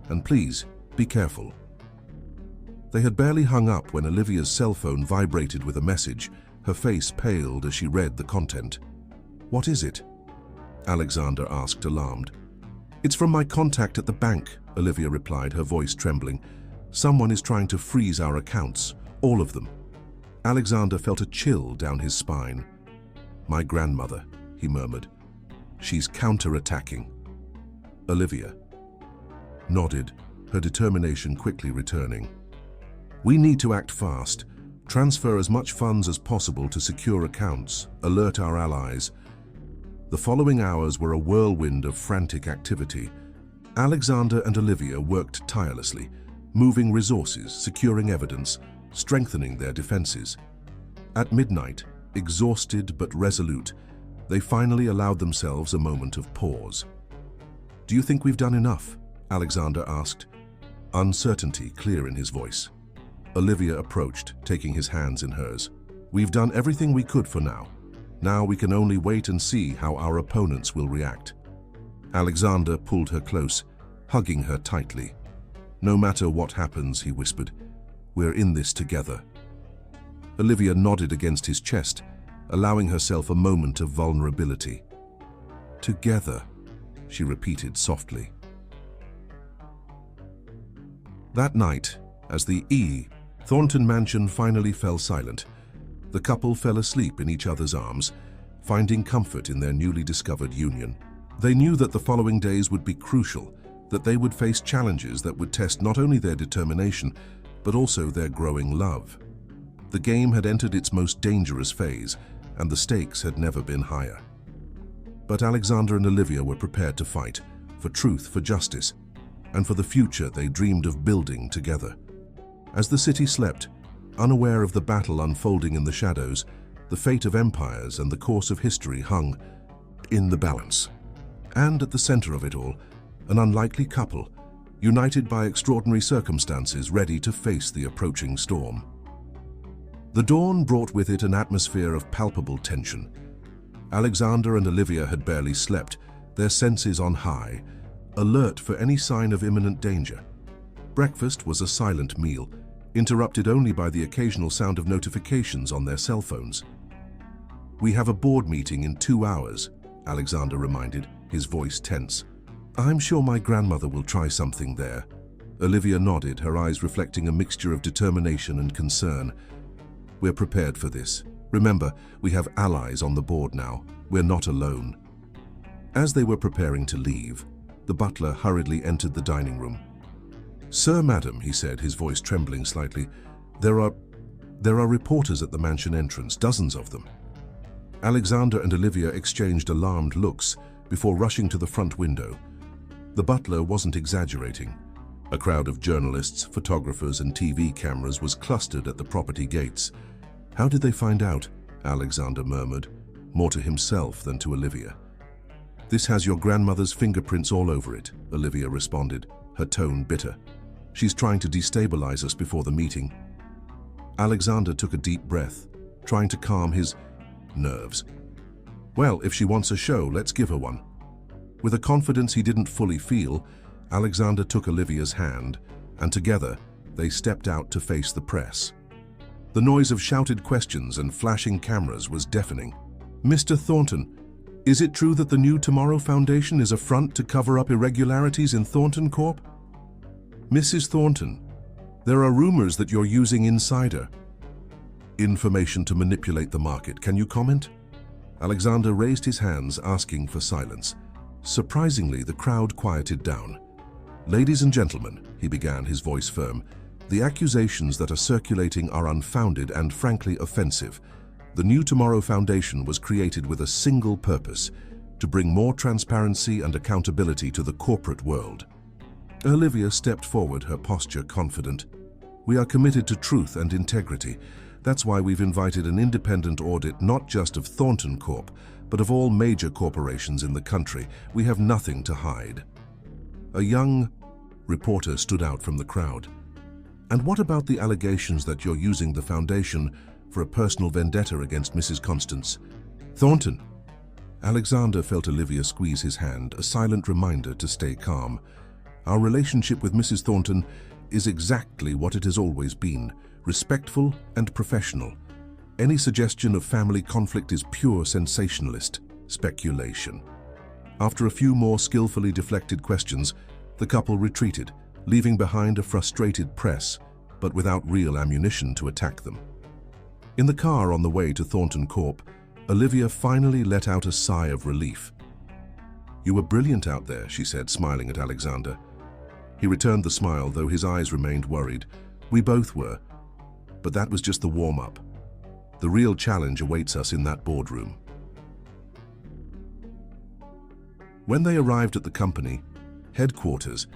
And please, be careful." They had barely hung up when Olivia's cell phone vibrated with a message. Her face paled as she read the content. "What is it?" Alexander asked, alarmed. "It's from my contact at the bank," Olivia replied, her voice trembling. "Someone is trying to freeze our accounts, all of them." Alexander felt a chill down his spine. "My grandmother," he murmured. "She's counter-attacking." Olivia nodded, her determination quickly returning. "We need to act fast, transfer as much funds as possible to secure accounts, alert our allies." The following hours were a whirlwind of frantic activity. Alexander and Olivia worked tirelessly, moving resources, securing evidence, strengthening their defenses. At midnight, exhausted but resolute, they finally allowed themselves a moment of pause. "Do you think we've done enough?" Alexander asked, uncertainty clear in his voice. Olivia approached, taking his hands in hers. "We've done everything we could for now. Now we can only wait and see how our opponents will react." Alexander pulled her close, hugging her tightly. "No matter what happens," he whispered, "we're in this together." Olivia nodded against his chest, allowing herself a moment of vulnerability. "Together," she repeated softly. That night, as the Thornton Mansion finally fell silent. The couple fell asleep in each other's arms, finding comfort in their newly discovered union. They knew that the following days would be crucial, that they would face challenges that would test not only their determination, but also their growing love. The game had entered its most dangerous phase, and the stakes had never been higher. But Alexander and Olivia were prepared to fight, for truth, for justice, and for the future they dreamed of building together. As the city slept, unaware of the battle unfolding in the shadows, the fate of empires and the course of history hung in the balance. And at the center of it all, an unlikely couple, united by extraordinary circumstances, ready to face the approaching storm. The dawn brought with it an atmosphere of palpable tension. Alexander and Olivia had barely slept, their senses on high, alert for any sign of imminent danger. Breakfast was a silent meal, interrupted only by the occasional sound of notifications on their cell phones. "We have a board meeting in 2 hours," Alexander reminded, his voice tense. "I'm sure my grandmother will try something there." Olivia nodded, her eyes reflecting a mixture of determination and concern. "We're prepared for this. Remember, we have allies on the board now. We're not alone." As they were preparing to leave, the butler hurriedly entered the dining room. "Sir, madam," he said, his voice trembling slightly, there are reporters at the mansion entrance, dozens of them." Alexander and Olivia exchanged alarmed looks before rushing to the front window. The butler wasn't exaggerating. A crowd of journalists, photographers, and TV cameras was clustered at the property gates. "How did they find out?" Alexander murmured, more to himself than to Olivia. "This has your grandmother's fingerprints all over it," Olivia responded, her tone bitter. "She's trying to destabilize us before the meeting." Alexander took a deep breath, trying to calm his nerves. "Well, if she wants a show, let's give her one." With a confidence he didn't fully feel, Alexander took Olivia's hand, and together they stepped out to face the press. The noise of shouted questions and flashing cameras was deafening. "Mr. Thornton, is it true that the New Tomorrow Foundation is a front to cover up irregularities in Thornton Corp?" "Mrs. Thornton, there are rumors that you're using insider information to manipulate the market. Can you comment?" Alexander raised his hands, asking for silence. Surprisingly, the crowd quieted down. "Ladies and gentlemen," he began, his voice firm, "the accusations that are circulating are unfounded and frankly offensive. The New Tomorrow Foundation was created with a single purpose: to bring more transparency and accountability to the corporate world." Olivia stepped forward, her posture confident. "We are committed to truth and integrity. That's why we've invited an independent audit not just of Thornton Corp, but of all major corporations in the country. We have nothing to hide." A young reporter stood out from the crowd. "And what about the allegations that you're using the foundation for a personal vendetta against Mrs. Constance Thornton?" Alexander felt Olivia squeeze his hand, a silent reminder to stay calm. "Our relationship with Mrs. Thornton is exactly what it has always been, respectful and professional. Any suggestion of family conflict is pure sensationalist speculation." After a few more skillfully deflected questions, the couple retreated, leaving behind a frustrated press, but without real ammunition to attack them. In the car on the way to Thornton Corp, Olivia finally let out a sigh of relief. "You were brilliant out there," she said, smiling at Alexander. He returned the smile, though his eyes remained worried. "We both were. But that was just the warm-up. The real challenge awaits us in that boardroom." When they arrived at the company headquarters,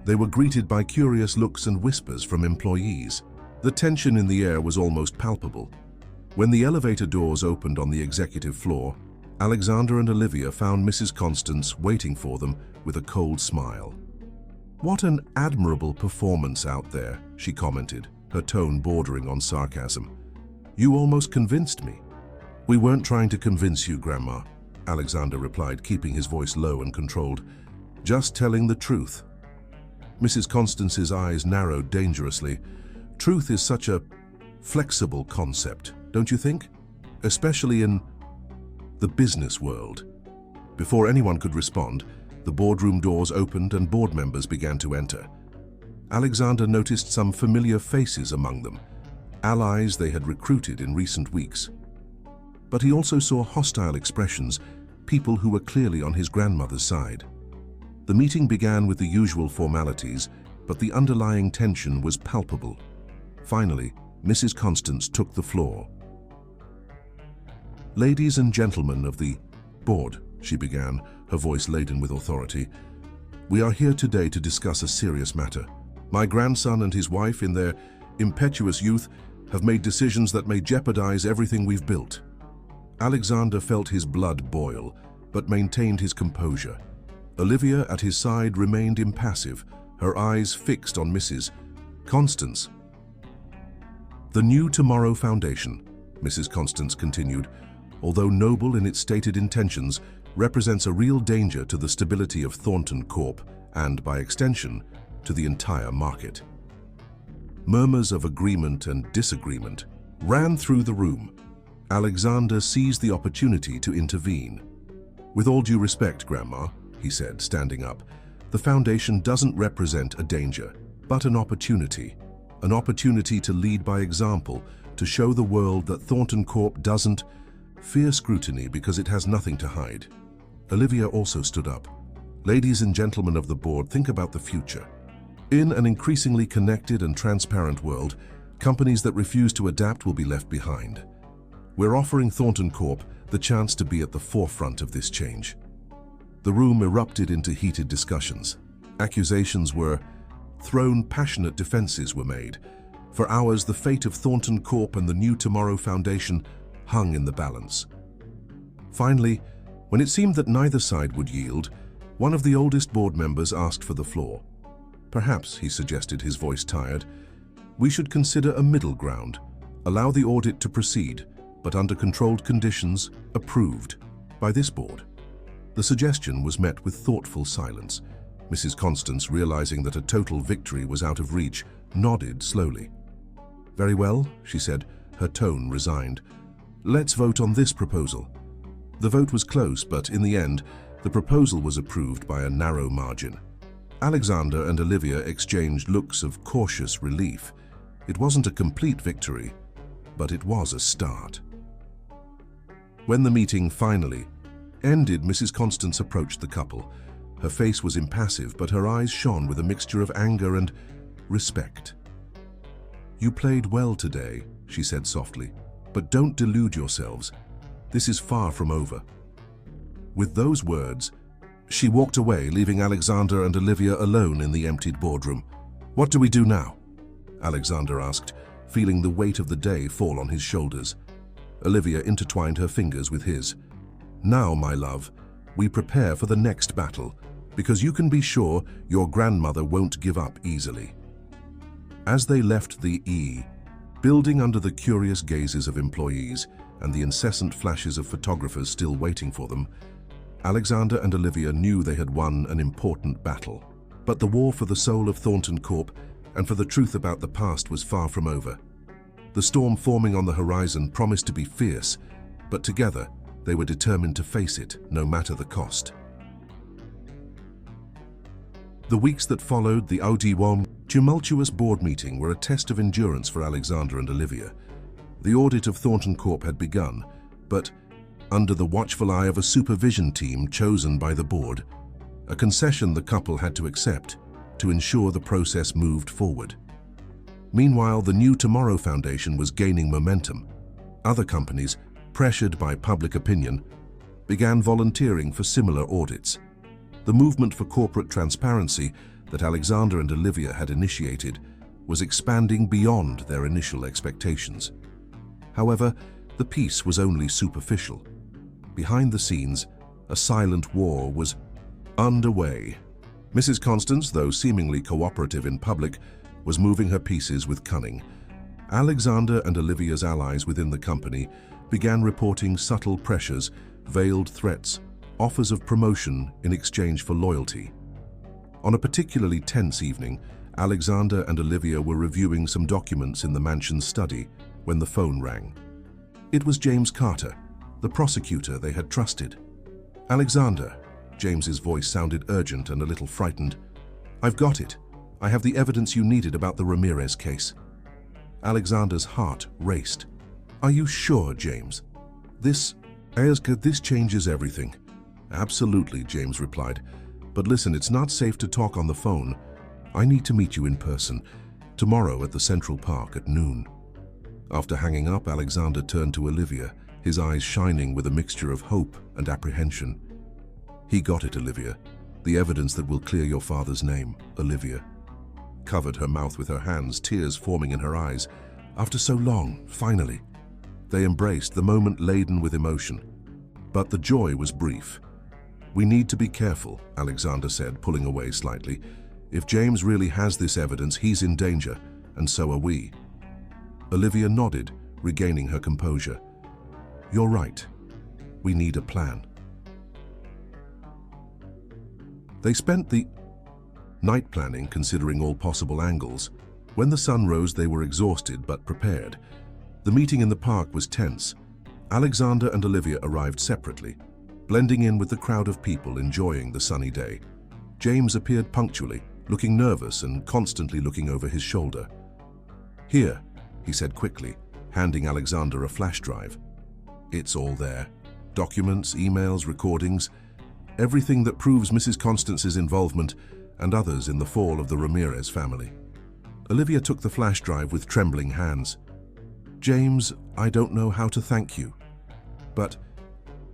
they were greeted by curious looks and whispers from employees. The tension in the air was almost palpable. When the elevator doors opened on the executive floor, Alexander and Olivia found Mrs. Constance waiting for them with a cold smile. "What an admirable performance out there," she commented, her tone bordering on sarcasm. "You almost convinced me." "We weren't trying to convince you, Grandma," Alexander replied, keeping his voice low and controlled. "Just telling the truth." Mrs. Constance's eyes narrowed dangerously. "Truth is such a flexible concept, don't you think? Especially in the business world." Before anyone could respond, the boardroom doors opened and board members began to enter. Alexander noticed some familiar faces among them, allies they had recruited in recent weeks. But he also saw hostile expressions, people who were clearly on his grandmother's side. The meeting began with the usual formalities, but the underlying tension was palpable. Finally, Mrs. Constance took the floor. "Ladies and gentlemen of the board," she began, her voice laden with authority, "we are here today to discuss a serious matter. My grandson and his wife, in their impetuous youth, have made decisions that may jeopardize everything we've built." Alexander felt his blood boil, but maintained his composure. Olivia, at his side, remained impassive, her eyes fixed on Mrs. Constance. "The New Tomorrow Foundation," Mrs. Constance continued, "although noble in its stated intentions, represents a real danger to the stability of Thornton Corp and, by extension, to the entire market." Murmurs of agreement and disagreement ran through the room. Alexander seized the opportunity to intervene. "With all due respect, Grandma," he said, standing up, "the Foundation doesn't represent a danger, but an opportunity. An opportunity to lead by example, to show the world that Thornton Corp doesn't fear scrutiny because it has nothing to hide." Olivia also stood up. "Ladies and gentlemen of the board, think about the future. In an increasingly connected and transparent world, companies that refuse to adapt will be left behind. We're offering Thornton Corp the chance to be at the forefront of this change." The room erupted into heated discussions. Accusations were thrown, passionate defenses were made. For hours, the fate of Thornton Corp and the New Tomorrow Foundation hung in the balance. Finally, when it seemed that neither side would yield, one of the oldest board members asked for the floor. "Perhaps," he suggested, his voice tired, "we should consider a middle ground. Allow the audit to proceed, but under controlled conditions, approved by this board." The suggestion was met with thoughtful silence. Mrs. Constance, realizing that a total victory was out of reach, nodded slowly. "Very well," she said, her tone resigned. "Let's vote on this proposal." The vote was close, but in the end, the proposal was approved by a narrow margin. Alexander and Olivia exchanged looks of cautious relief. It wasn't a complete victory, but it was a start. When the meeting finally ended, Mrs. Constance approached the couple. Her face was impassive, but her eyes shone with a mixture of anger and respect. "You played well today," she said softly, "but don't delude yourselves. This is far from over." With those words, she walked away, leaving Alexander and Olivia alone in the emptied boardroom. "What do we do now?" Alexander asked, feeling the weight of the day fall on his shoulders. Olivia intertwined her fingers with his. "Now, my love, we prepare for the next battle, because you can be sure your grandmother won't give up easily." As they left the building under the curious gazes of employees and the incessant flashes of photographers still waiting for them, Alexander and Olivia knew they had won an important battle. But the war for the soul of Thornton Corp and for the truth about the past was far from over. The storm forming on the horizon promised to be fierce, but together they were determined to face it, no matter the cost. The weeks that followed the OD1 tumultuous board meeting were a test of endurance for Alexander and Olivia. The audit of Thornton Corp had begun, but under the watchful eye of a supervision team chosen by the board, a concession the couple had to accept to ensure the process moved forward. Meanwhile, the New Tomorrow Foundation was gaining momentum. Other companies, pressured by public opinion, began volunteering for similar audits. The movement for corporate transparency that Alexander and Olivia had initiated was expanding beyond their initial expectations. However, the peace was only superficial. Behind the scenes, a silent war was underway. Mrs. Constance, though seemingly cooperative in public, was moving her pieces with cunning. Alexander and Olivia's allies within the company began reporting subtle pressures, veiled threats, offers of promotion in exchange for loyalty. On a particularly tense evening, Alexander and Olivia were reviewing some documents in the mansion's study when the phone rang. It was James Carter, the prosecutor they had trusted. "Alexander," James's voice sounded urgent and a little frightened. "I've got it. I have the evidence you needed about the Ramirez case." Alexander's heart raced. "Are you sure, James? This changes everything." "Absolutely," James replied. "But listen, it's not safe to talk on the phone. I need to meet you in person, tomorrow at the Central Park at noon." After hanging up, Alexander turned to Olivia, his eyes shining with a mixture of hope and apprehension. "He got it, Olivia. The evidence that will clear your father's name." Olivia covered her mouth with her hands, tears forming in her eyes. After so long, finally. They embraced, the moment laden with emotion. But the joy was brief. "We need to be careful," Alexander said, pulling away slightly. "If James really has this evidence, he's in danger, and so are we." Olivia nodded, regaining her composure. "You're right. We need a plan." They spent the night planning, considering all possible angles. When the sun rose, they were exhausted but prepared. The meeting in the park was tense. Alexander and Olivia arrived separately, blending in with the crowd of people enjoying the sunny day. James appeared punctually, looking nervous and constantly looking over his shoulder. "Here," he said quickly, handing Alexander a flash drive. "It's all there. Documents, emails, recordings, everything that proves Mrs. Constance's involvement and others in the fall of the Ramirez family." Olivia took the flash drive with trembling hands. "James, I don't know how to thank you." But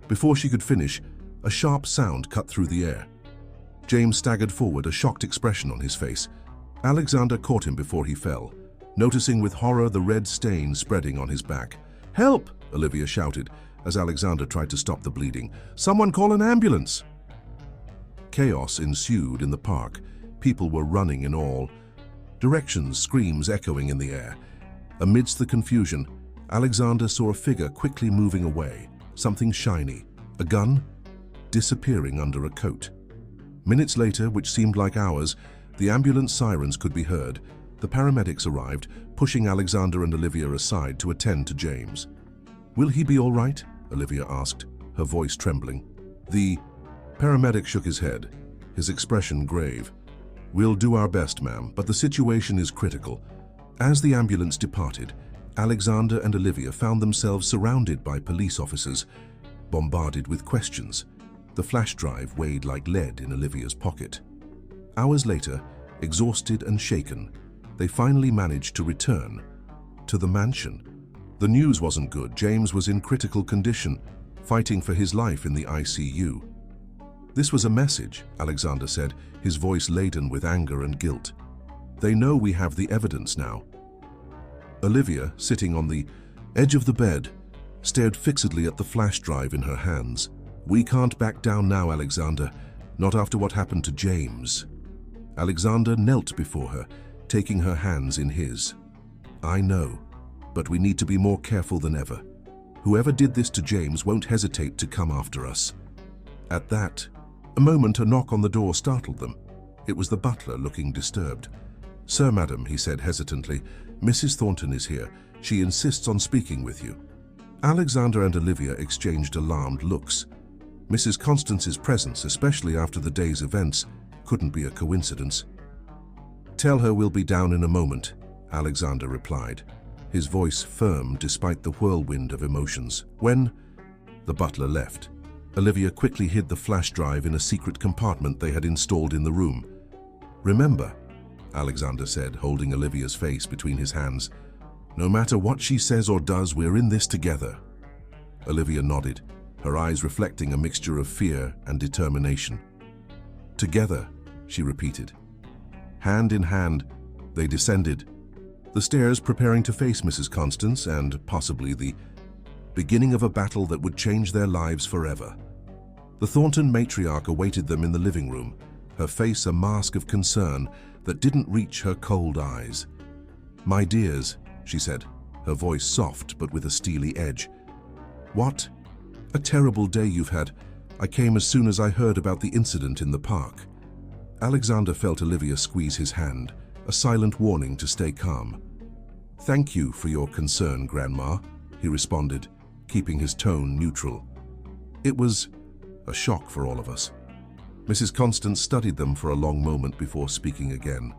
before she could finish, a sharp sound cut through the air. James staggered forward, a shocked expression on his face. Alexander caught him before he fell, noticing with horror the red stain spreading on his back. "Help!" Olivia shouted as Alexander tried to stop the bleeding. "Someone call an ambulance!" Chaos ensued in the park. People were running in all directions, screams echoing in the air. Amidst the confusion, Alexander saw a figure quickly moving away, something shiny, a gun, disappearing under a coat. Minutes later, which seemed like hours, the ambulance sirens could be heard. The paramedics arrived, pushing Alexander and Olivia aside to attend to James. "Will he be all right?" Olivia asked, her voice trembling. The paramedic shook his head, his expression grave. "We'll do our best, ma'am, but the situation is critical." As the ambulance departed, Alexander and Olivia found themselves surrounded by police officers, bombarded with questions. The flash drive weighed like lead in Olivia's pocket. Hours later, exhausted and shaken, they finally managed to return to the mansion. The news wasn't good. James was in critical condition, fighting for his life in the ICU. "This was a message," Alexander said, his voice laden with anger and guilt. "They know we have the evidence now." Olivia, sitting on the edge of the bed, stared fixedly at the flash drive in her hands. "We can't back down now, Alexander, not after what happened to James." Alexander knelt before her, taking her hands in his. "I know, but we need to be more careful than ever. Whoever did this to James won't hesitate to come after us." At that moment, a knock on the door startled them. It was the butler, looking disturbed. "Sir, madam," he said hesitantly, "Mrs. Thornton is here. She insists on speaking with you." Alexander and Olivia exchanged alarmed looks. Mrs. Constance's presence, especially after the day's events, couldn't be a coincidence. "Tell her we'll be down in a moment," Alexander replied, his voice firm despite the whirlwind of emotions. When the butler left, Olivia quickly hid the flash drive in a secret compartment they had installed in the room. "Remember," Alexander said, holding Olivia's face between his hands, "no matter what she says or does, we're in this together." Olivia nodded, her eyes reflecting a mixture of fear and determination. "Together," she repeated. Hand in hand, they descended the stairs, preparing to face Mrs. Constance and possibly the beginning of a battle that would change their lives forever. The Thornton matriarch awaited them in the living room, her face a mask of concern that didn't reach her cold eyes. "My dears," she said, her voice soft but with a steely edge. "What a terrible day you've had. I came as soon as I heard about the incident in the park." Alexander felt Olivia squeeze his hand, a silent warning to stay calm. "Thank you for your concern, Grandma," he responded, keeping his tone neutral. "It was a shock for all of us." Mrs. Constance studied them for a long moment before speaking again.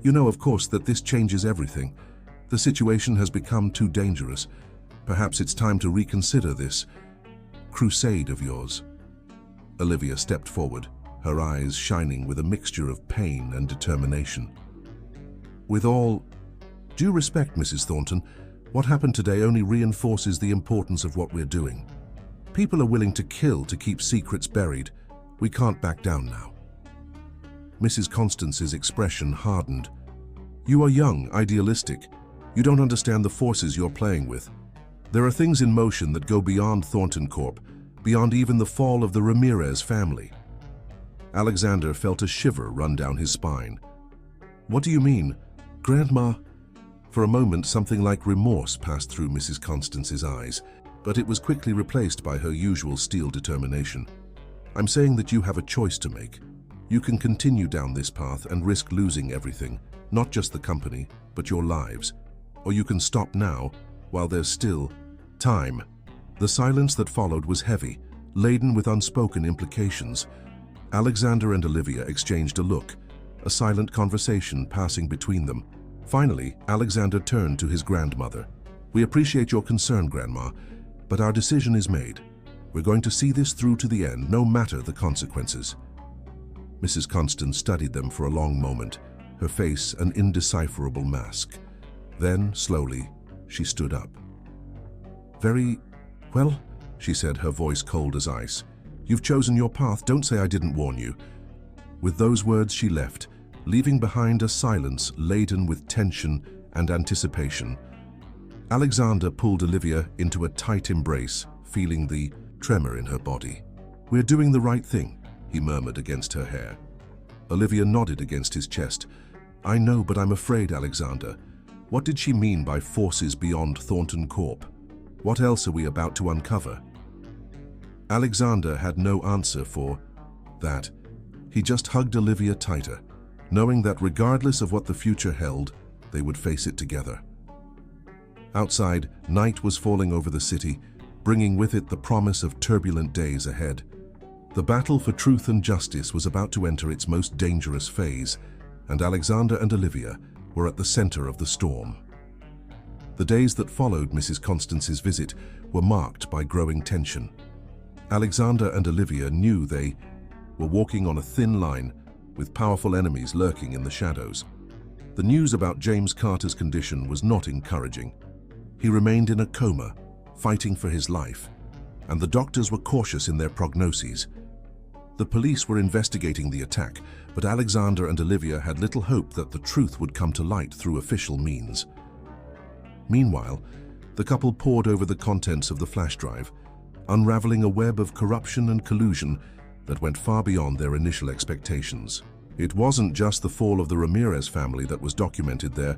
"You know, of course, that this changes everything. The situation has become too dangerous. Perhaps it's time to reconsider this crusade of yours." Olivia stepped forward, her eyes shining with a mixture of pain and determination. "With all due respect, Mrs. Thornton, what happened today only reinforces the importance of what we're doing. People are willing to kill to keep secrets buried. We can't back down now." Mrs. Constance's expression hardened. "You are young, idealistic. You don't understand the forces you're playing with. There are things in motion that go beyond Thornton Corp, beyond even the fall of the Ramirez family." Alexander felt a shiver run down his spine. "What do you mean, Grandma?" For a moment, something like remorse passed through Mrs. Constance's eyes, but it was quickly replaced by her usual steel determination. "I'm saying that you have a choice to make. You can continue down this path and risk losing everything, not just the company, but your lives. Or you can stop now, while there's still time." The silence that followed was heavy, laden with unspoken implications. Alexander and Olivia exchanged a look, a silent conversation passing between them. Finally, Alexander turned to his grandmother. "We appreciate your concern, Grandma, but our decision is made. We're going to see this through to the end, no matter the consequences." Mrs. Constance studied them for a long moment, her face an indecipherable mask. Then, slowly, she stood up. "Very well," she said, her voice cold as ice. "You've chosen your path. Don't say I didn't warn you." With those words, she left, leaving behind a silence laden with tension and anticipation. Alexander pulled Olivia into a tight embrace, feeling the tremor in her body. "We're doing the right thing," he murmured against her hair. Olivia nodded against his chest. "I know, but I'm afraid, Alexander. What did she mean by forces beyond Thornton Corp? What else are we about to uncover?" Alexander had no answer for that. He just hugged Olivia tighter, knowing that regardless of what the future held, they would face it together. Outside, night was falling over the city, bringing with it the promise of turbulent days ahead. The battle for truth and justice was about to enter its most dangerous phase, and Alexander and Olivia were at the center of the storm. The days that followed Mrs. Constance's visit were marked by growing tension. Alexander and Olivia knew they were walking on a thin line, with powerful enemies lurking in the shadows. The news about James Carter's condition was not encouraging. He remained in a coma, fighting for his life, and the doctors were cautious in their prognoses. The police were investigating the attack, but Alexander and Olivia had little hope that the truth would come to light through official means. Meanwhile, the couple pored over the contents of the flash drive, unraveling a web of corruption and collusion that went far beyond their initial expectations. It wasn't just the fall of the Ramirez family that was documented there,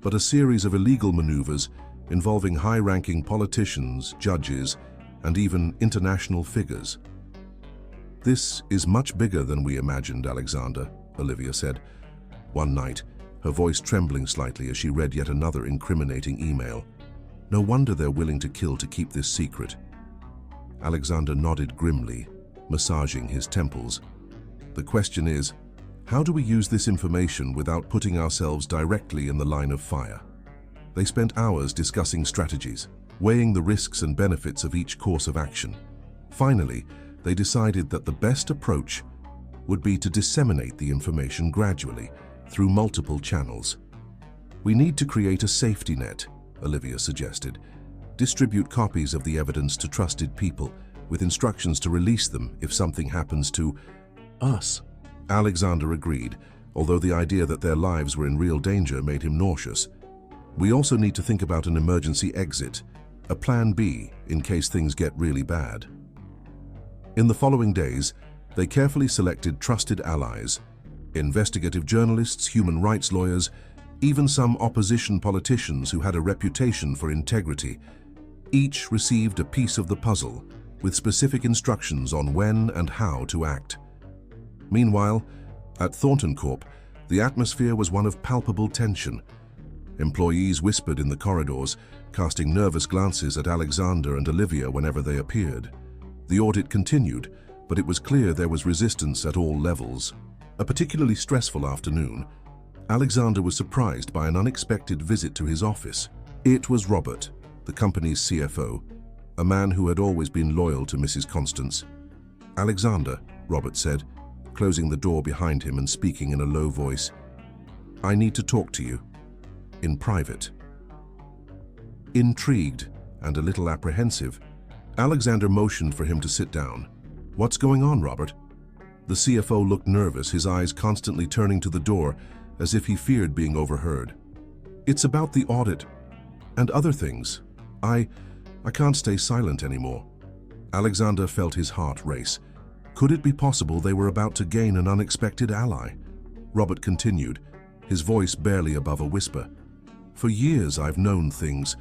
but a series of illegal maneuvers involving high-ranking politicians, judges, and even international figures. "This is much bigger than we imagined, Alexander," Olivia said. One night, her voice trembling slightly as she read yet another incriminating email. "No wonder they're willing to kill to keep this secret." Alexander nodded grimly, massaging his temples. "The question is, how do we use this information without putting ourselves directly in the line of fire?" They spent hours discussing strategies, weighing the risks and benefits of each course of action. Finally, they decided that the best approach would be to disseminate the information gradually through multiple channels. "We need to create a safety net," Olivia suggested. "Distribute copies of the evidence to trusted people, with instructions to release them if something happens to us." Alexander agreed, although the idea that their lives were in real danger made him nauseous. "We also need to think about an emergency exit, a plan B in case things get really bad." In the following days, they carefully selected trusted allies, investigative journalists, human rights lawyers, even some opposition politicians who had a reputation for integrity. Each received a piece of the puzzle, with specific instructions on when and how to act. Meanwhile, at Thornton Corp, the atmosphere was one of palpable tension. Employees whispered in the corridors, casting nervous glances at Alexander and Olivia whenever they appeared. The audit continued, but it was clear there was resistance at all levels. A particularly stressful afternoon. Alexander was surprised by an unexpected visit to his office. It was Robert, the company's CFO, a man who had always been loyal to Mrs. Constance. "Alexander," Robert said, closing the door behind him and speaking in a low voice, "I need to talk to you. In private." Intrigued and a little apprehensive, Alexander motioned for him to sit down. "What's going on, Robert?" The CFO looked nervous, his eyes constantly turning to the door as if he feared being overheard. "It's about the audit and other things. I can't stay silent anymore." Alexander felt his heart race. Could it be possible they were about to gain an unexpected ally? Robert continued, his voice barely above a whisper. "For years I've known things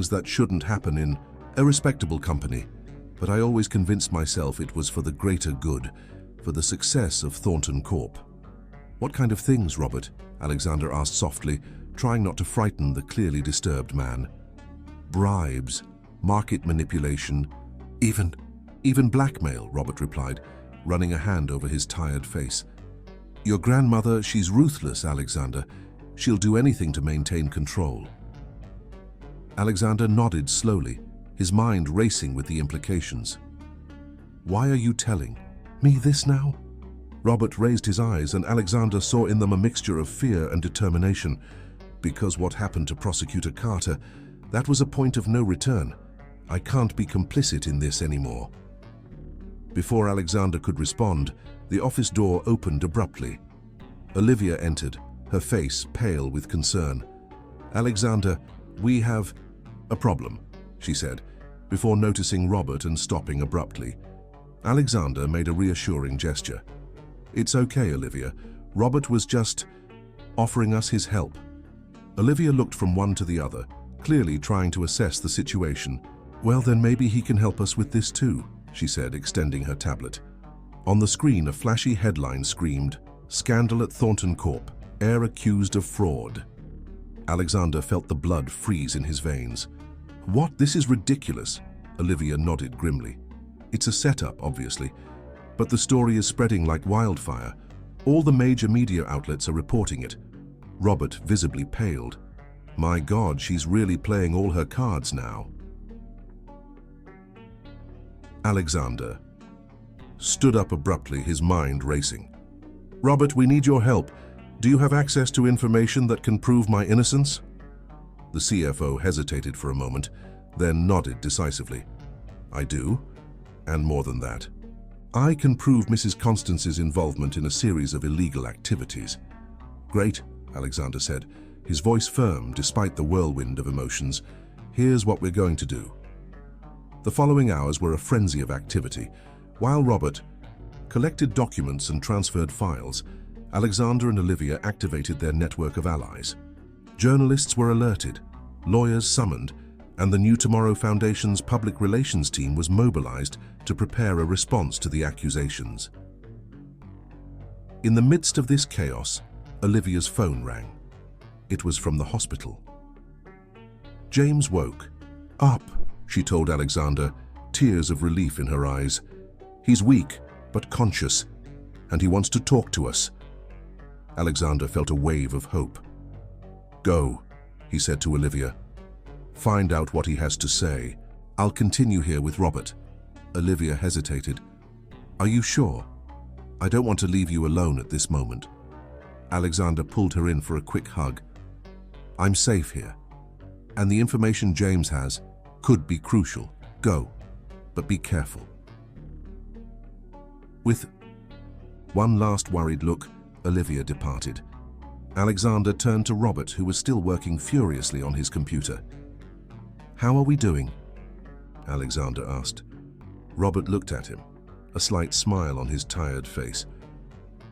that shouldn't happen in a respectable company, but I always convinced myself it was for the greater good, for the success of Thornton Corp." "What kind of things, Robert?" Alexander asked softly, trying not to frighten the clearly disturbed man. "Bribes, market manipulation, even blackmail," Robert replied, running a hand over his tired face. "Your grandmother, she's ruthless, Alexander. She'll do anything to maintain control." Alexander nodded slowly, his mind racing with the implications. "Why are you telling me this now?" Robert raised his eyes, and Alexander saw in them a mixture of fear and determination. "Because what happened to Prosecutor Carter, that was a point of no return. I can't be complicit in this anymore." Before Alexander could respond, the office door opened abruptly. Olivia entered, her face pale with concern. "Alexander, we have a problem," she said, before noticing Robert and stopping abruptly. Alexander made a reassuring gesture. "It's okay, Olivia. Robert was just offering us his help." Olivia looked from one to the other, clearly trying to assess the situation. "Well, then maybe he can help us with this too," she said, extending her tablet. On the screen, a flashy headline screamed, "Scandal at Thornton Corp. Heir accused of fraud." Alexander felt the blood freeze in his veins. "What? This is ridiculous." Olivia nodded grimly. "It's a setup, obviously, but the story is spreading like wildfire. All the major media outlets are reporting it." Robert visibly paled. "My God, she's really playing all her cards now." Alexander stood up abruptly, his mind racing. "Robert, we need your help. Do you have access to information that can prove my innocence?" The CFO hesitated for a moment, then nodded decisively. "I do, and more than that. I can prove Mrs. Constance's involvement in a series of illegal activities." "Great," Alexander said, his voice firm despite the whirlwind of emotions. "Here's what we're going to do." The following hours were a frenzy of activity. While Robert collected documents and transferred files, Alexander and Olivia activated their network of allies. Journalists were alerted, lawyers summoned, and the New Tomorrow Foundation's public relations team was mobilized to prepare a response to the accusations. In the midst of this chaos, Olivia's phone rang. It was from the hospital. James woke. "Up," she told Alexander, tears of relief in her eyes. "He's weak, but conscious, and he wants to talk to us." Alexander felt a wave of hope. "Go," he said to Olivia. "Find out what he has to say. I'll continue here with Robert." Olivia hesitated. "Are you sure? I don't want to leave you alone at this moment." Alexander pulled her in for a quick hug. "I'm safe here, and the information James has could be crucial. Go, but be careful." With one last worried look, Olivia departed. Alexander turned to Robert, who was still working furiously on his computer. "How are we doing?" Alexander asked. Robert looked at him, a slight smile on his tired face.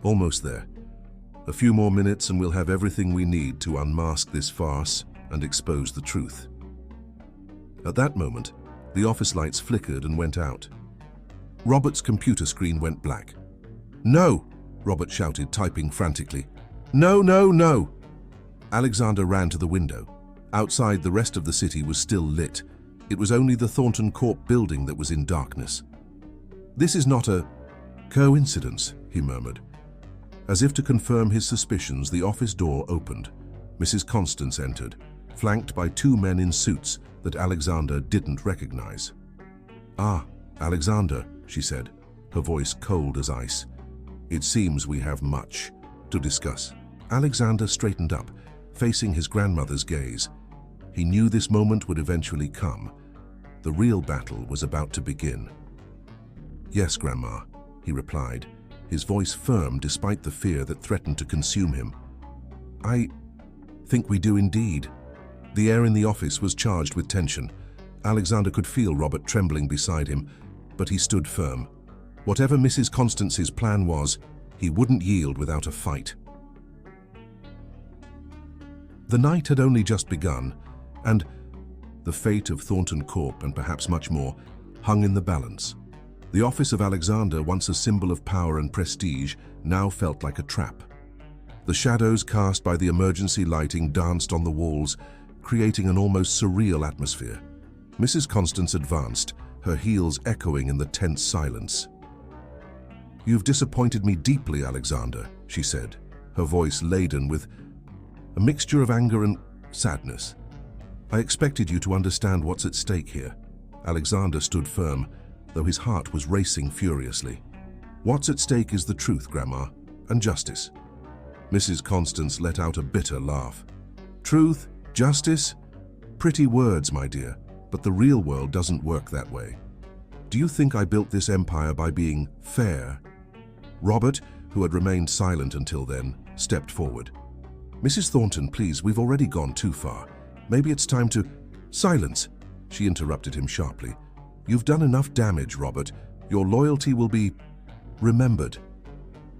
"Almost there. A few more minutes and we'll have everything we need to unmask this farce and expose the truth." At that moment, the office lights flickered and went out. Robert's computer screen went black. "No!" Robert shouted, typing frantically. "No, no, no!" Alexander ran to the window. Outside, the rest of the city was still lit. It was only the Thornton Corp building that was in darkness. "This is not a coincidence," he murmured. As if to confirm his suspicions, the office door opened. Mrs. Constance entered, flanked by two men in suits that Alexander didn't recognize. "Ah, Alexander," she said, her voice cold as ice. "It seems we have much to discuss." Alexander straightened up, facing his grandmother's gaze. He knew this moment would eventually come. The real battle was about to begin. "Yes, Grandma," he replied, his voice firm despite the fear that threatened to consume him. "I think we do indeed." The air in the office was charged with tension. Alexander could feel Robert trembling beside him, but he stood firm. Whatever Mrs. Constance's plan was, he wouldn't yield without a fight. The night had only just begun, and the fate of Thornton Corp, and perhaps much more, hung in the balance. The office of Alexander, once a symbol of power and prestige, now felt like a trap. The shadows cast by the emergency lighting danced on the walls, creating an almost surreal atmosphere. Mrs. Constance advanced, her heels echoing in the tense silence. "You've disappointed me deeply, Alexander," she said, her voice laden with a mixture of anger and sadness. "I expected you to understand what's at stake here." Alexander stood firm, though his heart was racing furiously. "What's at stake is the truth, Grandma, and justice." Mrs. Constance let out a bitter laugh. "Truth? Justice? Pretty words, my dear, but the real world doesn't work that way. Do you think I built this empire by being fair?" Robert, who had remained silent until then, stepped forward. "Mrs. Thornton, please, we've already gone too far. Maybe it's time to—" "Silence!" she interrupted him sharply. "You've done enough damage, Robert. Your loyalty will be remembered."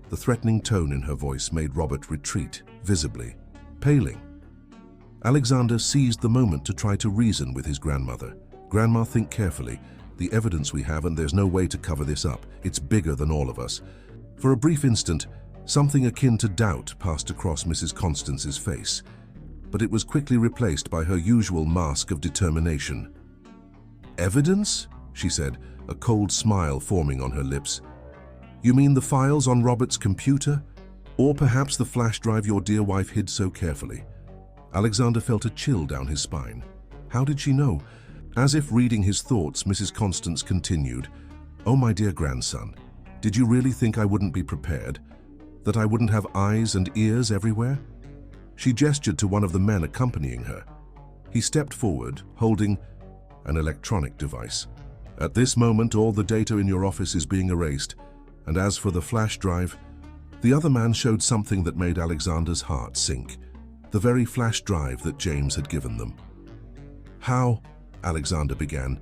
The threatening tone in her voice made Robert retreat, visibly, paling. Alexander seized the moment to try to reason with his grandmother. "Grandma, think carefully. The evidence we have, and there's no way to cover this up. It's bigger than all of us." For a brief instant, something akin to doubt passed across Mrs. Constance's face, but it was quickly replaced by her usual mask of determination. "Evidence?" she said, a cold smile forming on her lips. "You mean the files on Robert's computer? Or perhaps the flash drive your dear wife hid so carefully?" Alexander felt a chill down his spine. How did she know? As if reading his thoughts, Mrs. Constance continued, "Oh, my dear grandson, did you really think I wouldn't be prepared? That I wouldn't have eyes and ears everywhere?" She gestured to one of the men accompanying her. He stepped forward, holding an electronic device. "At this moment, all the data in your office is being erased, and as for the flash drive," the other man showed something that made Alexander's heart sink. The very flash drive that James had given them. "How?" Alexander began,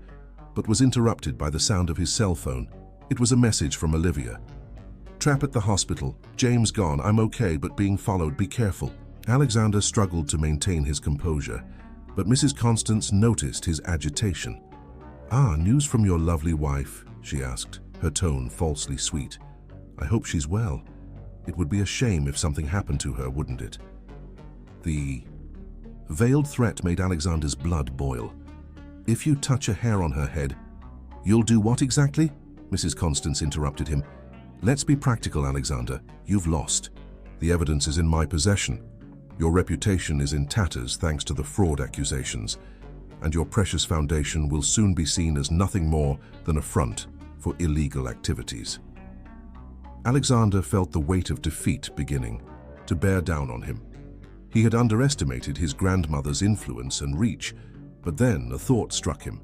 but was interrupted by the sound of his cell phone. It was a message from Olivia. "Trap at the hospital. James gone. I'm okay, but being followed. Be careful." Alexander struggled to maintain his composure, but Mrs. Constance noticed his agitation. "Ah, news from your lovely wife?" she asked, her tone falsely sweet. "I hope she's well. It would be a shame if something happened to her, wouldn't it?" The veiled threat made Alexander's blood boil. "If you touch a hair on her head—" "You'll do what exactly?" Mrs. Constance interrupted him. "Let's be practical, Alexander. You've lost. The evidence is in my possession. Your reputation is in tatters thanks to the fraud accusations, and your precious foundation will soon be seen as nothing more than a front for illegal activities." Alexander felt the weight of defeat beginning to bear down on him. He had underestimated his grandmother's influence and reach, but then a thought struck him.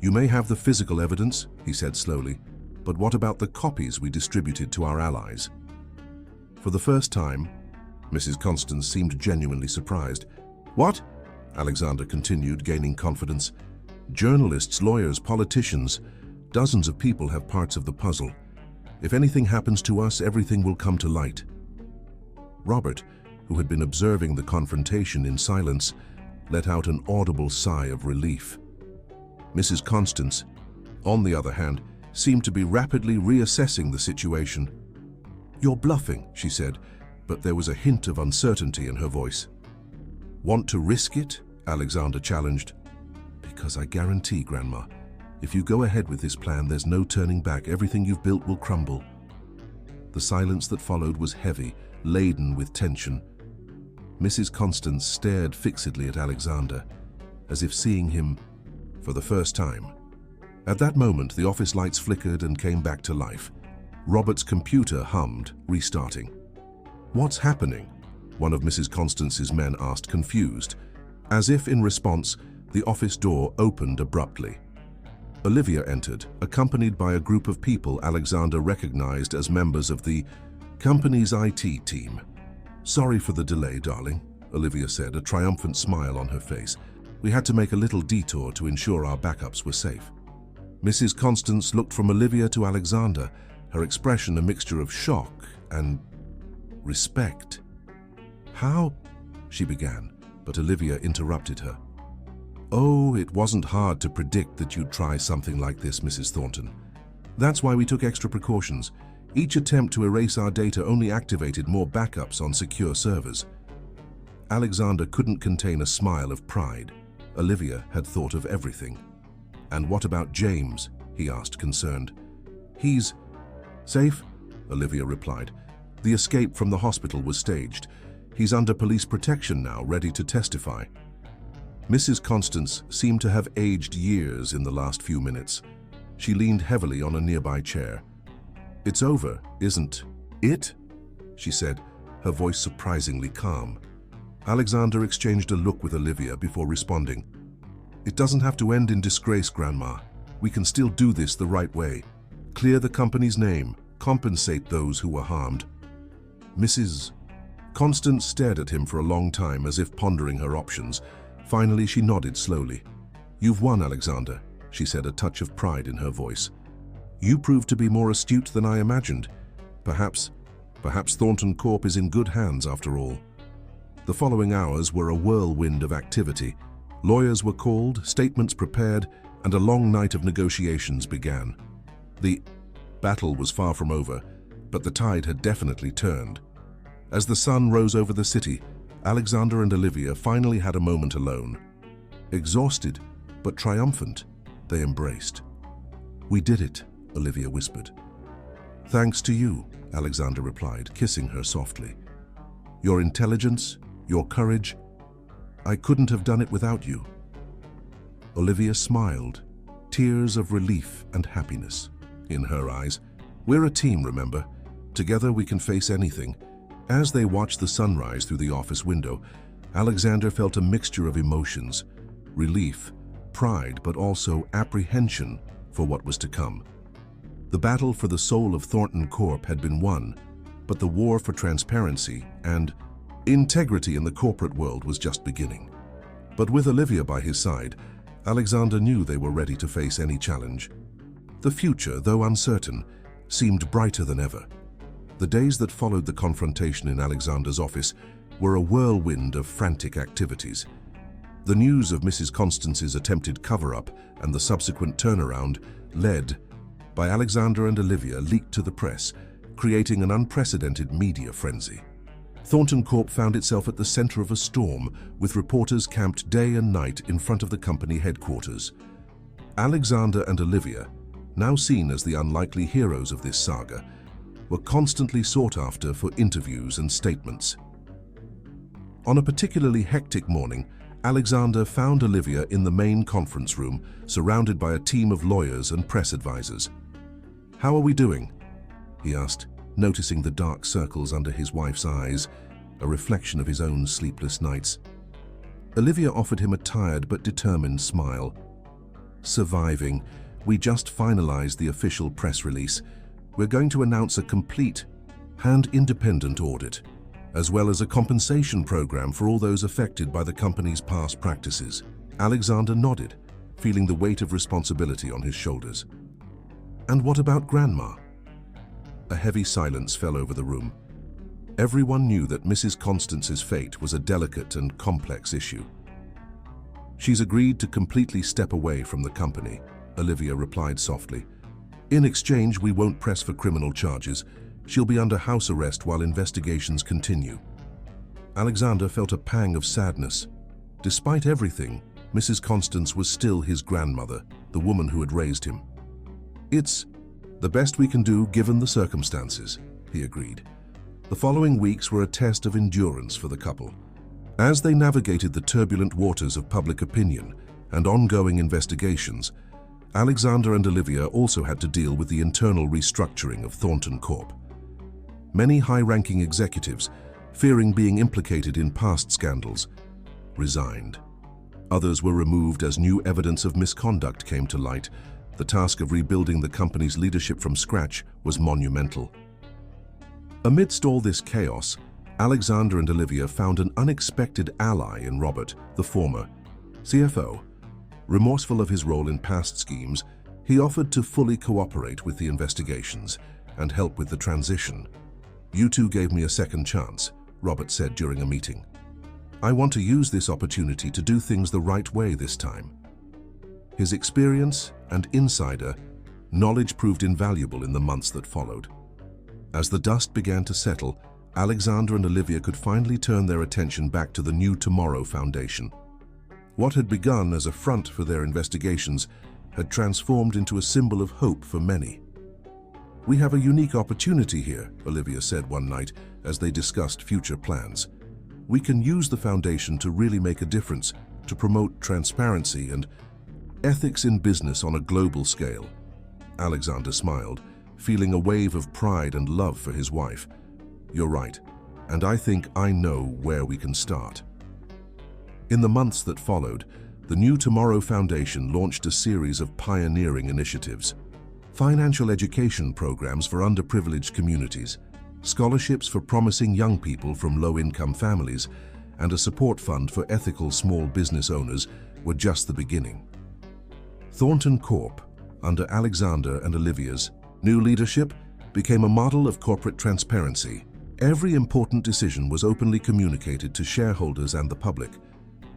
"You may have the physical evidence," he said slowly, "but what about the copies we distributed to our allies?" For the first time, Mrs. Constance seemed genuinely surprised. "What?" Alexander continued, gaining confidence. "Journalists, lawyers, politicians, dozens of people have parts of the puzzle. If anything happens to us, everything will come to light." Robert, who had been observing the confrontation in silence, let out an audible sigh of relief. Mrs. Constance, on the other hand, seemed to be rapidly reassessing the situation. "You're bluffing," she said, but there was a hint of uncertainty in her voice. "Want to risk it?" Alexander challenged. "Because I guarantee, Grandma, if you go ahead with this plan, there's no turning back. Everything you've built will crumble." The silence that followed was heavy, laden with tension. Mrs. Constance stared fixedly at Alexander, as if seeing him for the first time. At that moment, the office lights flickered and came back to life. Robert's computer hummed, restarting. "What's happening?" one of Mrs. Constance's men asked, confused. As if in response, the office door opened abruptly. Olivia entered, accompanied by a group of people Alexander recognized as members of the company's IT team. "Sorry for the delay, darling," Olivia said, a triumphant smile on her face. "We had to make a little detour to ensure our backups were safe." Mrs. Constance looked from Olivia to Alexander, her expression a mixture of shock and respect. "How?" she began, but Olivia interrupted her. "Oh, it wasn't hard to predict that you'd try something like this, Mrs. Thornton. That's why we took extra precautions. Each attempt to erase our data only activated more backups on secure servers." Alexander couldn't contain a smile of pride. Olivia had thought of everything. "And what about James?" he asked, concerned. "He's safe," Olivia replied. "The escape from the hospital was staged. He's under police protection now, ready to testify." Mrs. Constance seemed to have aged years in the last few minutes. She leaned heavily on a nearby chair. "It's over, isn't it?" she said, her voice surprisingly calm. Alexander exchanged a look with Olivia before responding. "It doesn't have to end in disgrace, Grandma. We can still do this the right way. Clear the company's name, compensate those who were harmed." Mrs. Constance stared at him for a long time, as if pondering her options. Finally, she nodded slowly. "You've won, Alexander," she said, a touch of pride in her voice. "You proved to be more astute than I imagined. Perhaps Thornton Corp is in good hands after all." The following hours were a whirlwind of activity. Lawyers were called, statements prepared, and a long night of negotiations began. The battle was far from over, but the tide had definitely turned. As the sun rose over the city, Alexander and Olivia finally had a moment alone. Exhausted, but triumphant, they embraced. "We did it," Olivia whispered. "Thanks to you," Alexander replied, kissing her softly. "Your intelligence, your courage, I couldn't have done it without you." Olivia smiled, tears of relief and happiness in her eyes. "We're a team, remember? Together we can face anything." As they watched the sunrise through the office window, Alexander felt a mixture of emotions: relief, pride, but also apprehension for what was to come. The battle for the soul of Thornton Corp had been won, but the war for transparency and integrity in the corporate world was just beginning. But with Olivia by his side, Alexander knew they were ready to face any challenge. The future, though uncertain, seemed brighter than ever. The days that followed the confrontation in Alexander's office were a whirlwind of frantic activities. The news of Mrs. Constance's attempted cover-up and the subsequent turnaround, led by Alexander and Olivia, leaked to the press, creating an unprecedented media frenzy. Thornton Corp found itself at the center of a storm, with reporters camped day and night in front of the company headquarters. Alexander and Olivia, now seen as the unlikely heroes of this saga, were constantly sought after for interviews and statements. On a particularly hectic morning, Alexander found Olivia in the main conference room, surrounded by a team of lawyers and press advisors. "How are we doing?" he asked, noticing the dark circles under his wife's eyes, a reflection of his own sleepless nights. Olivia offered him a tired but determined smile. "Surviving. We just finalized the official press release. We're going to announce a complete and independent audit, as well as a compensation program for all those affected by the company's past practices." Alexander nodded, feeling the weight of responsibility on his shoulders. "And what about Grandma?" A heavy silence fell over the room. Everyone knew that Mrs. Constance's fate was a delicate and complex issue. "She's agreed to completely step away from the company," Olivia replied softly. "In exchange, we won't press for criminal charges. She'll be under house arrest while investigations continue." Alexander felt a pang of sadness. Despite everything, Mrs. Constance was still his grandmother, the woman who had raised him. "It's the best we can do given the circumstances," he agreed. The following weeks were a test of endurance for the couple. As they navigated the turbulent waters of public opinion and ongoing investigations, Alexander and Olivia also had to deal with the internal restructuring of Thornton Corp. Many high-ranking executives, fearing being implicated in past scandals, resigned. Others were removed as new evidence of misconduct came to light. The task of rebuilding the company's leadership from scratch was monumental. Amidst all this chaos, Alexander and Olivia found an unexpected ally in Robert, the former CFO. Remorseful of his role in past schemes, he offered to fully cooperate with the investigations and help with the transition. "You two gave me a second chance," Robert said during a meeting. "I want to use this opportunity to do things the right way this time." His experience and insider knowledge proved invaluable in the months that followed. As the dust began to settle, Alexander and Olivia could finally turn their attention back to the New Tomorrow Foundation. What had begun as a front for their investigations had transformed into a symbol of hope for many. "We have a unique opportunity here," Olivia said one night as they discussed future plans. "We can use the foundation to really make a difference, to promote transparency and ethics in business on a global scale." Alexander smiled, feeling a wave of pride and love for his wife. "You're right, and I think I know where we can start." In the months that followed, the New Tomorrow Foundation launched a series of pioneering initiatives. Financial education programs for underprivileged communities, scholarships for promising young people from low-income families, and a support fund for ethical small business owners were just the beginning. Thornton Corp, under Alexander and Olivia's new leadership, became a model of corporate transparency. Every important decision was openly communicated to shareholders and the public.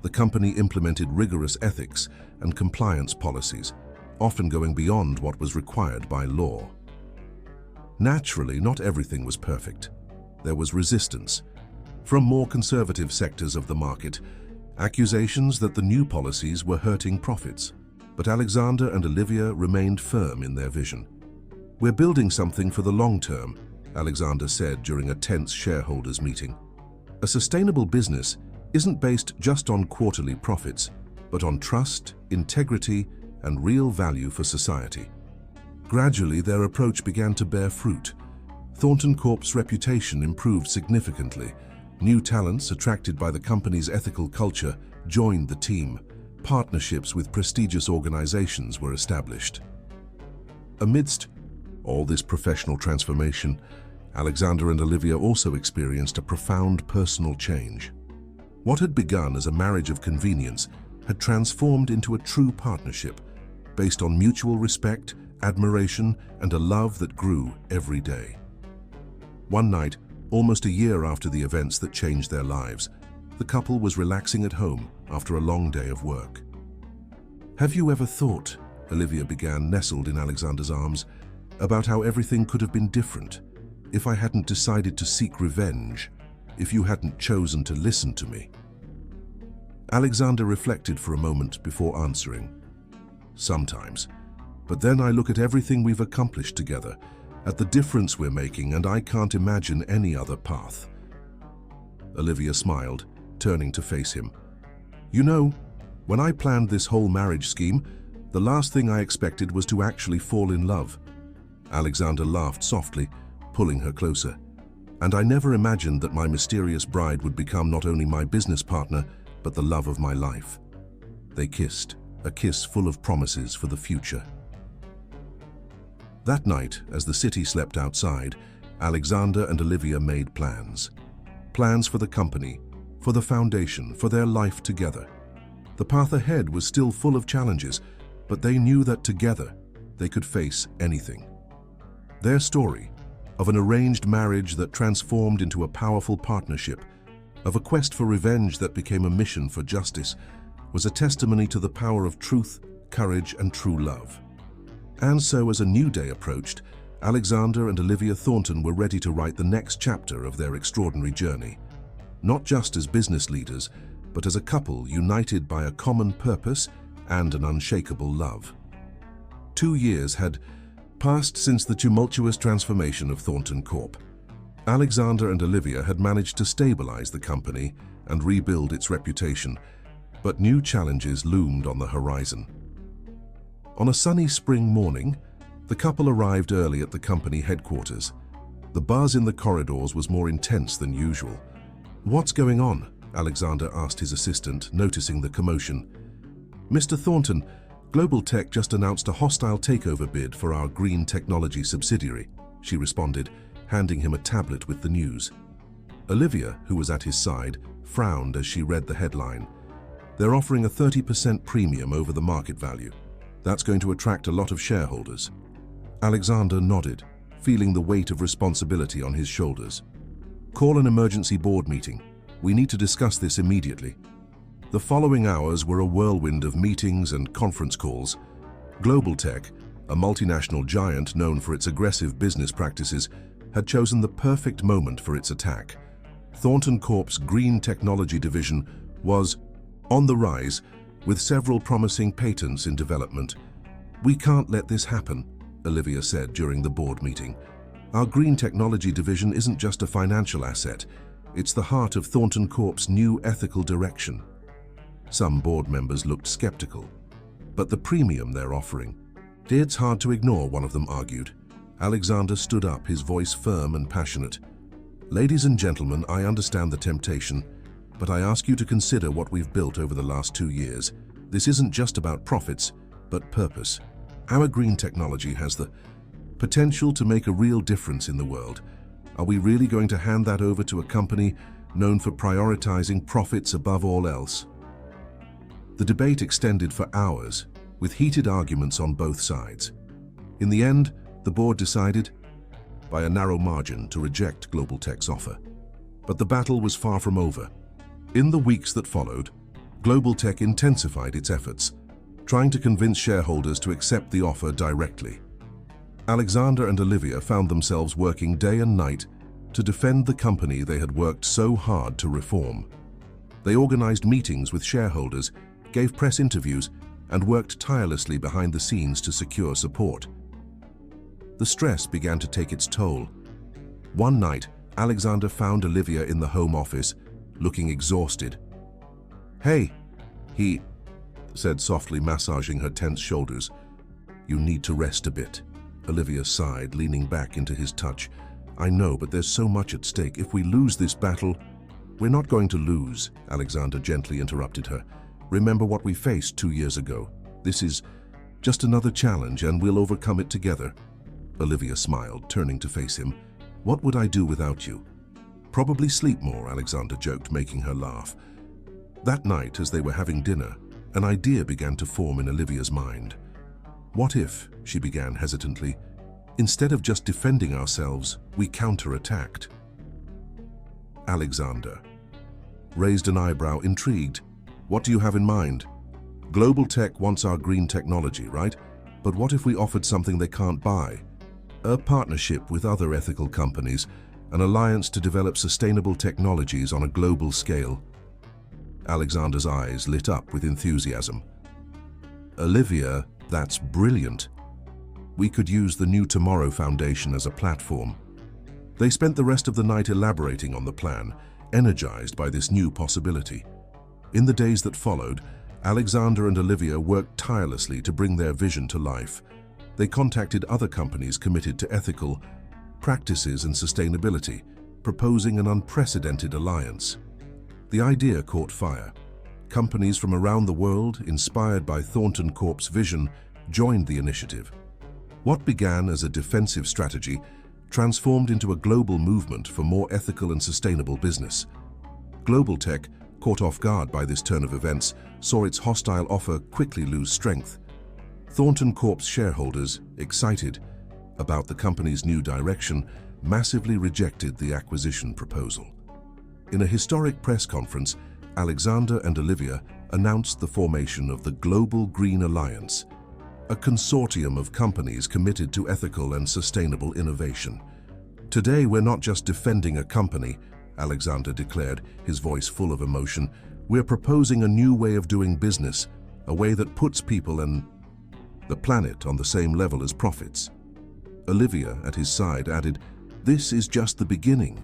The company implemented rigorous ethics and compliance policies, often going beyond what was required by law. Naturally, not everything was perfect. There was resistance from more conservative sectors of the market, accusations that the new policies were hurting profits. But Alexander and Olivia remained firm in their vision. "We're building something for the long term," Alexander said during a tense shareholders meeting. "A sustainable business isn't based just on quarterly profits, but on trust, integrity, and real value for society." Gradually, their approach began to bear fruit. Thornton Corp's reputation improved significantly. New talents attracted by the company's ethical culture joined the team. Partnerships with prestigious organizations were established. Amidst all this professional transformation, Alexander and Olivia also experienced a profound personal change. What had begun as a marriage of convenience had transformed into a true partnership, based on mutual respect, admiration, and a love that grew every day. One night, almost a year after the events that changed their lives, the couple was relaxing at home after a long day of work. "Have you ever thought," Olivia began, nestled in Alexander's arms, "about how everything could have been different if I hadn't decided to seek revenge, if you hadn't chosen to listen to me?" Alexander reflected for a moment before answering. "Sometimes. But then I look at everything we've accomplished together, at the difference we're making, and I can't imagine any other path." Olivia smiled, turning to face him. "You know, when I planned this whole marriage scheme, the last thing I expected was to actually fall in love." Alexander laughed softly, pulling her closer. "And I never imagined that my mysterious bride would become not only my business partner, but the love of my life." They kissed, a kiss full of promises for the future. That night, as the city slept outside, Alexander and Olivia made plans. Plans for the company, for the foundation, for their life together. The path ahead was still full of challenges, but they knew that together they could face anything. Their story, of an arranged marriage that transformed into a powerful partnership, of a quest for revenge that became a mission for justice, was a testimony to the power of truth, courage, and true love. And so, as a new day approached, Alexander and Olivia Thornton were ready to write the next chapter of their extraordinary journey. Not just as business leaders, but as a couple united by a common purpose and an unshakable love. 2 years had passed since the tumultuous transformation of Thornton Corp. Alexander and Olivia had managed to stabilize the company and rebuild its reputation, but new challenges loomed on the horizon. On a sunny spring morning, the couple arrived early at the company headquarters. The buzz in the corridors was more intense than usual. "What's going on?" Alexander asked his assistant, noticing the commotion. "Mr. Thornton, Global Tech just announced a hostile takeover bid for our green technology subsidiary," she responded, handing him a tablet with the news. Olivia, who was at his side, frowned as she read the headline. "They're offering a 30% premium over the market value. That's going to attract a lot of shareholders." Alexander nodded, feeling the weight of responsibility on his shoulders. "Call an emergency board meeting. We need to discuss this immediately." The following hours were a whirlwind of meetings and conference calls. Global Tech, a multinational giant known for its aggressive business practices, had chosen the perfect moment for its attack. Thornton Corp's green technology division was on the rise, with several promising patents in development. "We can't let this happen," Olivia said during the board meeting. "Our green technology division isn't just a financial asset. It's the heart of Thornton Corp's new ethical direction." Some board members looked skeptical. "But the premium they're offering." "It's hard to ignore," one of them argued. Alexander stood up, his voice firm and passionate. "Ladies and gentlemen, I understand the temptation, but I ask you to consider what we've built over the last 2 years. This isn't just about profits, but purpose. Our green technology has the potential to make a real difference in the world. Are we really going to hand that over to a company known for prioritizing profits above all else?" The debate extended for hours, with heated arguments on both sides. In the end, the board decided, by a narrow margin, to reject Global Tech's offer. But the battle was far from over. In the weeks that followed, Global Tech intensified its efforts, trying to convince shareholders to accept the offer directly. Alexander and Olivia found themselves working day and night to defend the company they had worked so hard to reform. They organized meetings with shareholders, gave press interviews, and worked tirelessly behind the scenes to secure support. The stress began to take its toll. One night, Alexander found Olivia in the home office, looking exhausted. "Hey," he said softly, massaging her tense shoulders. "You need to rest a bit," Olivia sighed, leaning back into his touch. "I know, but there's so much at stake. If we lose this battle—" "We're not going to lose," Alexander gently interrupted her. "Remember what we faced 2 years ago. This is just another challenge, and we'll overcome it together." Olivia smiled, turning to face him. "What would I do without you?" "Probably sleep more," Alexander joked, making her laugh. That night, as they were having dinner, an idea began to form in Olivia's mind. "What if," she began hesitantly, "instead of just defending ourselves, we counterattacked?" Alexander raised an eyebrow, intrigued. "What do you have in mind?" "Global Tech wants our green technology, right? But what if we offered something they can't buy? A partnership with other ethical companies, an alliance to develop sustainable technologies on a global scale." Alexander's eyes lit up with enthusiasm. "Olivia, that's brilliant. We could use the New Tomorrow Foundation as a platform." They spent the rest of the night elaborating on the plan, energized by this new possibility. In the days that followed, Alexander and Olivia worked tirelessly to bring their vision to life. They contacted other companies committed to ethical practices and sustainability, proposing an unprecedented alliance. The idea caught fire. Companies from around the world, inspired by Thornton Corp's vision, joined the initiative. What began as a defensive strategy transformed into a global movement for more ethical and sustainable business. Global Tech, caught off guard by this turn of events, saw its hostile offer quickly lose strength. Thornton Corp's shareholders, excited about the company's new direction, massively rejected the acquisition proposal. In a historic press conference, Alexander and Olivia announced the formation of the Global Green Alliance, a consortium of companies committed to ethical and sustainable innovation. "Today, we're not just defending a company," Alexander declared, his voice full of emotion. "We're proposing a new way of doing business, a way that puts people and the planet on the same level as profits." Olivia, at his side, added, this is just the beginning.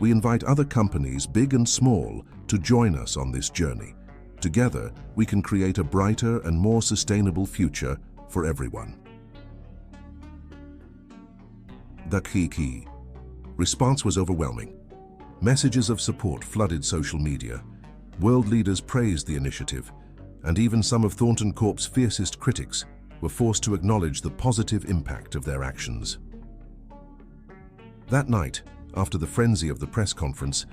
We invite other companies, big and small, to join us on this journey. Together, we can create a brighter and more sustainable future for everyone. The key. Response was overwhelming. Messages of support flooded social media. World leaders praised the initiative, and even some of Thornton Corp's fiercest critics were forced to acknowledge the positive impact of their actions. That night, after the frenzy of the press conference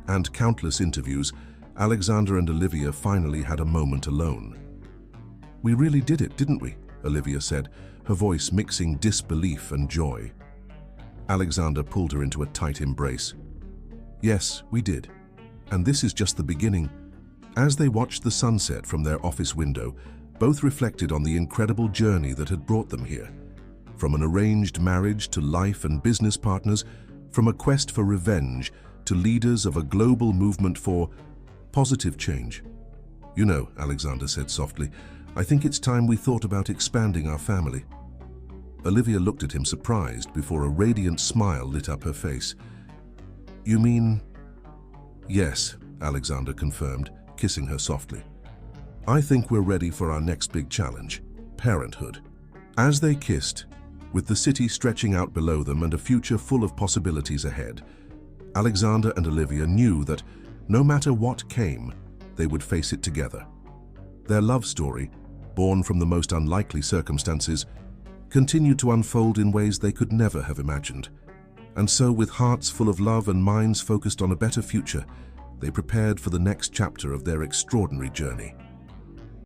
and countless interviews, Alexander and Olivia finally had a moment alone. "We really did it, didn't we?" Olivia said, her voice mixing disbelief and joy. Alexander pulled her into a tight embrace. "Yes, we did. And this is just the beginning." As they watched the sunset from their office window, both reflected on the incredible journey that had brought them here. From an arranged marriage to life and business partners, from a quest for revenge to leaders of a global movement for positive change. "You know," Alexander said softly, "I think it's time we thought about expanding our family." Olivia looked at him surprised before a radiant smile lit up her face. "You mean?" "Yes," Alexander confirmed, kissing her softly. "I think we're ready for our next big challenge, parenthood." As they kissed, with the city stretching out below them and a future full of possibilities ahead, Alexander and Olivia knew that no matter what came, they would face it together. Their love story, born from the most unlikely circumstances, continued to unfold in ways they could never have imagined. And so, with hearts full of love and minds focused on a better future, they prepared for the next chapter of their extraordinary journey.